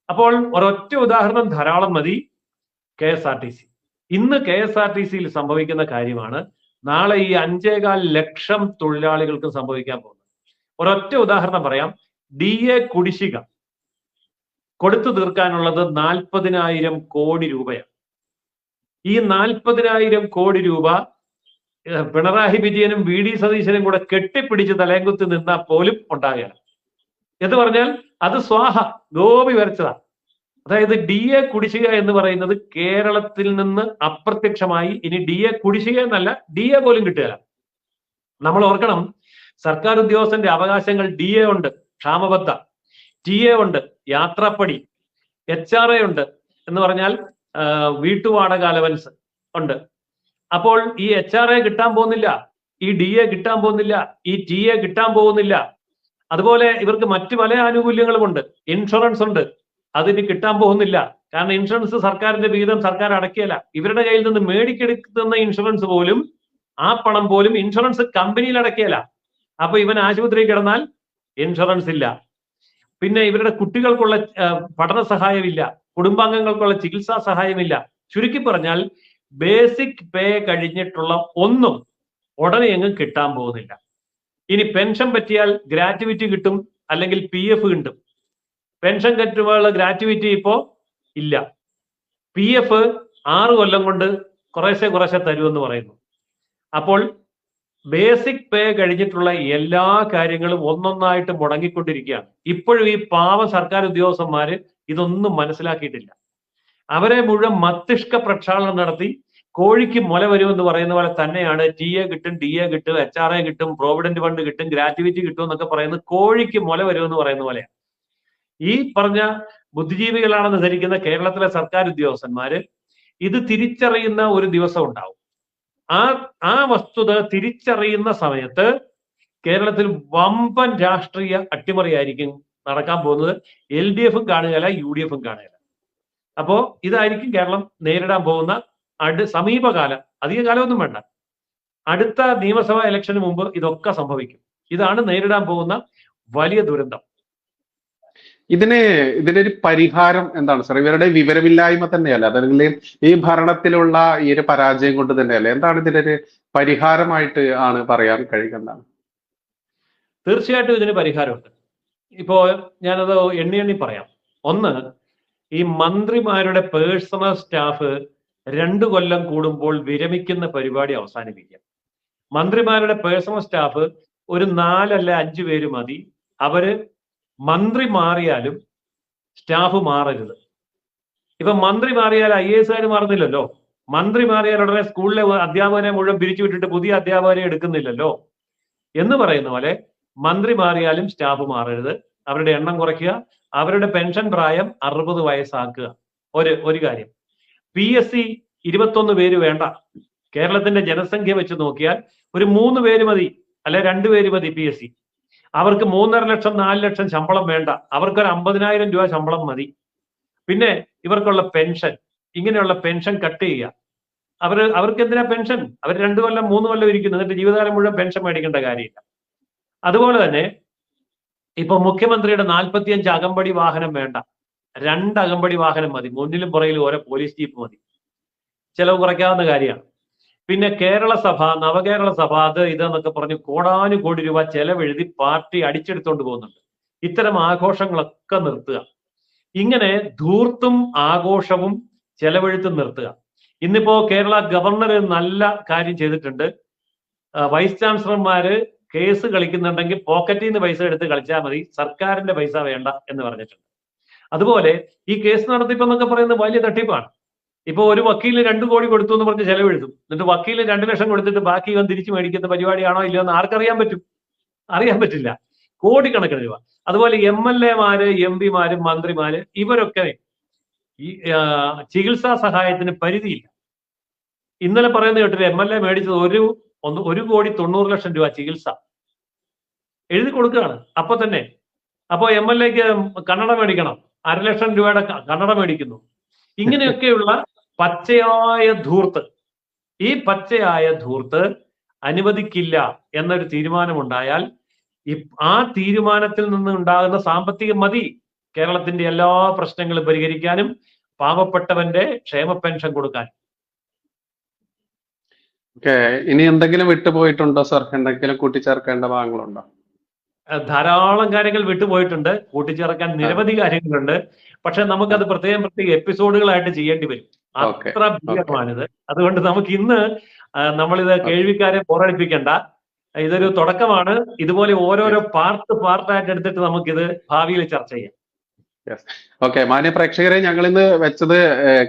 അപ്പോൾ ഒരൊറ്റ ഉദാഹരണം ധാരാളം മതി. KSRTC ഇന്ന് KSRTCയിൽ സംഭവിക്കുന്ന കാര്യമാണ്. നാളെ ഈ 5.25 ലക്ഷം തൊഴിലാളികൾക്ക് സംഭവിക്കാൻ പോകുന്നത്. ഒരൊറ്റ ഉദാഹരണം പറയാം. DA കുടിശ്ശിക കൊടുത്തു തീർക്കാനുള്ളത് 40,000 കോടി രൂപയാണ്. ഈ 40,000 കോടി രൂപ പിണറായി വിജയനും VD സതീശനും കൂടെ കെട്ടിപ്പിടിച്ച് തലയങ്കുത്തി നിന്നാൽ പോലും ഉണ്ടാകുകയാണ്. എന്ന് പറഞ്ഞാൽ അത് സ്വാഹ ഗോപി വരച്ചതാണ്. അതായത് DA കുടിശ്ശിക എന്ന് പറയുന്നത് കേരളത്തിൽ നിന്ന് അപ്രത്യക്ഷമായി. ഇനി DA കുടിശ്ശിക എന്നല്ല, DA പോലും കിട്ടുകയില്ല. നമ്മൾ ഓർക്കണം, സർക്കാർ ഉദ്യോഗസ്ഥന്റെ അവകാശങ്ങൾ DA ഉണ്ട്, ക്ഷാമബത്ത, TA ഉണ്ട്, യാത്രാപ്പടി, HRA ഉണ്ട്, എന്ന് പറഞ്ഞാൽ വീട്ടുവാടക അലവൻസ് ഉണ്ട്. അപ്പോൾ ഈ HRA കിട്ടാൻ പോകുന്നില്ല, ഈ DA കിട്ടാൻ പോകുന്നില്ല, ഈ TA കിട്ടാൻ പോകുന്നില്ല. അതുപോലെ ഇവർക്ക് മറ്റു പല ആനുകൂല്യങ്ങളുമുണ്ട്. ഇൻഷുറൻസ് ഉണ്ട്, അതിന് കിട്ടാൻ പോകുന്നില്ല. കാരണം ഇൻഷുറൻസ് സർക്കാരിന്റെ വിഹിതം സർക്കാർ അടക്കിയല്ല. ഇവരുടെ കയ്യിൽ നിന്ന് മേടിക്കെടുക്കുന്ന ഇൻഷുറൻസ് പോലും, ആ പണം പോലും ഇൻഷുറൻസ് കമ്പനിയിൽ അടക്കിയല്ല. അപ്പൊ ഇവൻ ആശുപത്രിയിൽ കിടന്നാൽ ഇൻഷുറൻസ് ഇല്ല. പിന്നെ ഇവരുടെ കുട്ടികൾക്കുള്ള പഠന സഹായമില്ല, കുടുംബാംഗങ്ങൾക്കുള്ള ചികിത്സാ സഹായമില്ല. ചുരുക്കി പറഞ്ഞാൽ ബേസിക് പേ കഴിഞ്ഞിട്ടുള്ള ഒന്നും ഉടനെ എങ്ങും കിട്ടാൻ പോകുന്നില്ല. ഇനി പെൻഷൻ പറ്റിയാൽ ഗ്രാറ്റുവിറ്റി കിട്ടും, അല്ലെങ്കിൽ PF കിട്ടും. പെൻഷൻ കറ്റുള്ള ഗ്രാറ്റുവിറ്റി ഇപ്പോ ഇല്ല. PF 6 കൊല്ലം കൊണ്ട് കുറേശ്ശെ തരുമെന്ന് പറയുന്നു. അപ്പോൾ ബേസിക് പേ കഴിഞ്ഞിട്ടുള്ള എല്ലാ കാര്യങ്ങളും ഒന്നൊന്നായിട്ട് മുടങ്ങിക്കൊണ്ടിരിക്കുകയാണ്. ഇപ്പോഴും ഈ പാവ സർക്കാർ ഉദ്യോഗസ്ഥന്മാര് ഇതൊന്നും മനസ്സിലാക്കിയിട്ടില്ല. അവരെ മുഴുവൻ മസ്തിഷ്ക പ്രക്ഷാളനം നടത്തി കോഴിക്ക് മുല വരുമെന്ന് പറയുന്ന പോലെ തന്നെയാണ് TA കിട്ടും, DA കിട്ടും, HRA കിട്ടും, പ്രോവിഡന്റ് ഫണ്ട് കിട്ടും, ഗ്രാറ്റുവിറ്റി കിട്ടും എന്നൊക്കെ പറയുന്നത് കോഴിക്ക് മുല വരുമെന്ന് പറയുന്ന പോലെയാണ്. ഈ പറഞ്ഞ ബുദ്ധിജീവികളാണെന്ന് ധരിക്കുന്ന കേരളത്തിലെ സർക്കാർ ഉദ്യോഗസ്ഥന്മാര് ഇത് തിരിച്ചറിയുന്ന ഒരു ദിവസം ഉണ്ടാവും. ആ വസ്തുത തിരിച്ചറിയുന്ന സമയത്ത് കേരളത്തിൽ വമ്പൻ രാഷ്ട്രീയ അട്ടിമറിയായിരിക്കും നടക്കാൻ പോകുന്നത്. LDF-ഉം കാണുകയില്ല, UDF-ഉം കാണുകയില്ല. അപ്പോ ഇതായിരിക്കും കേരളം നേരിടാൻ പോകുന്ന സമീപകാലം, അധിക കാലമൊന്നും വേണ്ട, അടുത്ത നിയമസഭാ ഇലക്ഷന് മുമ്പ് ഇതൊക്കെ സംഭവിക്കും. ഇതാണ് നേരിടാൻ പോകുന്ന വലിയ ദുരന്തം. ഇതിനൊരു പരിഹാരം എന്താണ് സാർ? ഇവരുടെ വിവരമില്ലായ്മ തന്നെയല്ല, അതല്ലെങ്കിൽ ഈ ഭരണത്തിലുള്ള ഈ ഒരു പരാജയം കൊണ്ട് തന്നെയല്ല, എന്താണ് ഇതിനൊരു പരിഹാരമായിട്ട് ആണ് പറയാൻ കഴിയുന്നതാണ്? തീർച്ചയായിട്ടും ഇതിന് പരിഹാരമുണ്ട്. ഇപ്പോ ഞാനത് എണ്ണി പറയാം. ഒന്ന്, ഈ മന്ത്രിമാരുടെ പേഴ്സണൽ സ്റ്റാഫ് 2 കൊല്ലം കൂടുമ്പോൾ വിരമിക്കുന്ന പരിപാടി അവസാനിപ്പിക്കുക. മന്ത്രിമാരുടെ പേഴ്സണൽ സ്റ്റാഫ് ഒരു 4 അല്ല 5 പേര് മതി. അവര് മന്ത്രി മാറിയാലും സ്റ്റാഫ് മാറരുത്. ഇപ്പൊ മന്ത്രി മാറിയാൽ IAS മാറുന്നില്ലല്ലോ. മന്ത്രി മാറിയാൽ ഉടനെ സ്കൂളിലെ അധ്യാപകനെ മുഴുവൻ പിരിച്ചുവിട്ടിട്ട് പുതിയ അധ്യാപകരെ എടുക്കുന്നില്ലല്ലോ. എന്ന് പറയുന്ന പോലെ മന്ത്രി മാറിയാലും സ്റ്റാഫ് മാറരുത്. അവരുടെ എണ്ണം കുറയ്ക്കുക. അവരുടെ പെൻഷൻ പ്രായം 60 വയസ്സാക്കുക. ഒരു കാര്യം. PSC 21 പേര് വേണ്ട. കേരളത്തിന്റെ ജനസംഖ്യ വെച്ച് നോക്കിയാൽ ഒരു 3 പേര് മതി, അല്ലെ 2 പേര് മതി PSC. അവർക്ക് 3.5 ലക്ഷം 4 ലക്ഷം ശമ്പളം വേണ്ട. അവർക്കൊരു 50,000 രൂപ ശമ്പളം മതി. പിന്നെ ഇവർക്കുള്ള പെൻഷൻ, ഇങ്ങനെയുള്ള പെൻഷൻ കട്ട് ചെയ്യുക. അവർക്ക് എന്തിനാ പെൻഷൻ? അവർ 2 കൊല്ലം 3 കൊല്ലം ഇരിക്കുന്നു, എന്നിട്ട് ജീവിതകാലം മുഴുവൻ പെൻഷൻ മേടിക്കേണ്ട കാര്യമില്ല. അതുപോലെ തന്നെ ഇപ്പൊ മുഖ്യമന്ത്രിയുടെ 45 അകമ്പടി വാഹനം വേണ്ട, 2 അകമ്പടി വാഹനം മതി. മുന്നിലും പുറകിലും ഓരോ പോലീസ് ജീപ്പ് മതി. ചെലവ് കുറയ്ക്കാവുന്ന കാര്യമാണ്. പിന്നെ കേരള സഭ, നവകേരള സഭ, ഇതെന്നൊക്കെ പറഞ്ഞ് കോടാനുകോടി രൂപ ചെലവെഴുതി പാർട്ടി അടിച്ചെടുത്തോണ്ട് പോകുന്നുണ്ട്. ഇത്തരം ആഘോഷങ്ങളൊക്കെ നിർത്തുക. ഇങ്ങനെ ധൂർത്തും ആഘോഷവും ചെലവെഴുത്തും നിർത്തുക. ഇന്നിപ്പോ കേരള ഗവർണർ നല്ല കാര്യം ചെയ്തിട്ടുണ്ട്. വൈസ് ചാൻസലർമാര് കേസ് കളിക്കുന്നുണ്ടെങ്കിൽ പോക്കറ്റിൽ നിന്ന് പൈസ എടുത്ത് കളിച്ചാൽ മതി, സർക്കാരിന്റെ പൈസ വേണ്ട എന്ന് പറഞ്ഞിട്ടുണ്ട്. അതുപോലെ ഈ കേസ് നടത്തിപ്പെന്നൊക്കെ പറയുന്നത് വലിയ തട്ടിപ്പാണ്. ഇപ്പൊ ഒരു വക്കീലിന് 2 കോടി കൊടുത്തു എന്ന് പറഞ്ഞ് ചെലവെഴുതും. എന്നിട്ട് വക്കീലിന് 2 ലക്ഷം കൊടുത്തിട്ട് ബാക്കി ഇവൻ തിരിച്ചു മേടിക്കുന്ന പരിപാടിയാണോ ഇല്ലയോ എന്ന് ആർക്കറിയാൻ പറ്റും? അറിയാൻ പറ്റില്ല. കോടിക്കണക്കിന് രൂപ. അതുപോലെ MLA-മാര്, MP-മാര്, മന്ത്രിമാര്, ഇവരൊക്കെ ഈ ചികിത്സാ സഹായത്തിന് പരിധിയില്ല. ഇന്നലെ പറയുന്ന കേട്ടിട്ട് MLA മേടിച്ചത് 1,90,00,000 രൂപ ചികിത്സ എഴുതി കൊടുക്കുകയാണ് അപ്പൊ തന്നെ. അപ്പോ MLA-ക്ക് കണ്ണട മേടിക്കണം, 1,00,000 രൂപയുടെ കണ്ണട മേടിക്കുന്നു. ഇങ്ങനെയൊക്കെയുള്ള പച്ചയായ ധൂർത്ത്, ഈ പച്ചയായ ധൂർത്ത് അനുവദിക്കില്ല എന്നൊരു തീരുമാനമുണ്ടായാൽ ആ തീരുമാനത്തിൽ നിന്ന് ഉണ്ടാകുന്ന സാമ്പത്തികം മതി കേരളത്തിന്റെ എല്ലാ പ്രശ്നങ്ങളും പരിഹരിക്കാനും പാവപ്പെട്ടവന്റെ ക്ഷേമ പെൻഷൻ കൊടുക്കാനും. ഓക്കെ, ഇനി എന്തെങ്കിലും വിട്ടുപോയിട്ടുണ്ടോ സർ? എന്തെങ്കിലും കൂട്ടിച്ചേർക്കേണ്ട ഭാഗങ്ങളുണ്ടോ? ധാരാളം കാര്യങ്ങൾ വിട്ടുപോയിട്ടുണ്ട്, കൂട്ടിച്ചേർക്കാൻ നിരവധി കാര്യങ്ങളുണ്ട്. പക്ഷെ നമുക്കത് പ്രത്യേകം എപ്പിസോഡുകളായിട്ട് ചെയ്യേണ്ടി വരും. ഓക്കെ അത്ര ഓക്കെ ഭീകരമാണിത്. അതുകൊണ്ട് നമുക്ക് ഇന്ന് നമ്മളിത് കേൾവിക്കാരെ ബോറടിപ്പിക്കണ്ട. ഇതൊരു തുടക്കമാണ്. ഇതുപോലെ ഓരോരോ പാർട്ടായിട്ട് എടുത്തിട്ട് നമുക്കിത് ഭാവിയിൽ ചർച്ച ചെയ്യാം. ഓക്കെ, മാന്യ പ്രേക്ഷകരെ, ഞങ്ങൾ ഇന്ന് വെച്ചത്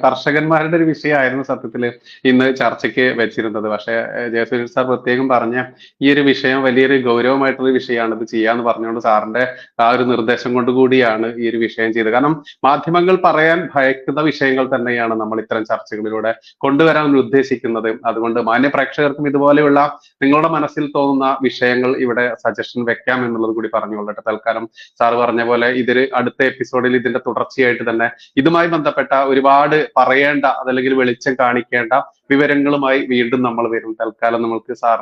കർഷകന്മാരുടെ ഒരു വിഷയമായിരുന്നു സത്യത്തിൽ ഇന്ന് ചർച്ചയ്ക്ക് വെച്ചിരുന്നത്. പക്ഷേ ജയസൂര്യൻ സാർ പ്രത്യേകം പറഞ്ഞ ഈ ഒരു വിഷയം വലിയൊരു ഗൗരവമായിട്ടുള്ള വിഷയമാണ്, ഇത് ചെയ്യാന്ന് പറഞ്ഞുകൊണ്ട് സാറിന്റെ ആ ഒരു നിർദ്ദേശം കൊണ്ട് കൂടിയാണ് ഈ ഒരു വിഷയം ചെയ്തത്. കാരണം മാധ്യമങ്ങൾ പറയാൻ ഭയക്കുന്ന വിഷയങ്ങൾ തന്നെയാണ് നമ്മൾ ഇത്തരം ചർച്ചകളിലൂടെ കൊണ്ടുവരാൻ ഉദ്ദേശിക്കുന്നത്. അതുകൊണ്ട് മാന്യ പ്രേക്ഷകർക്കും ഇതുപോലെയുള്ള നിങ്ങളുടെ മനസ്സിൽ തോന്നുന്ന വിഷയങ്ങൾ ഇവിടെ സജഷൻ വെക്കാം എന്നുള്ളത് കൂടി പറഞ്ഞുകൊള്ളട്ടെ. തൽക്കാലം സാർ പറഞ്ഞ പോലെ അടുത്ത എപ്പിസോഡിൽ ഇതിന്റെ തുടർച്ചയായിട്ട് തന്നെ ഇതുമായി ബന്ധപ്പെട്ട ഒരുപാട് പറയേണ്ട അതല്ലെങ്കിൽ വെളിച്ചം കാണിക്കേണ്ട വിവരങ്ങളുമായി വീണ്ടും നമ്മൾ വരും. തൽക്കാലം നമുക്ക് സാർ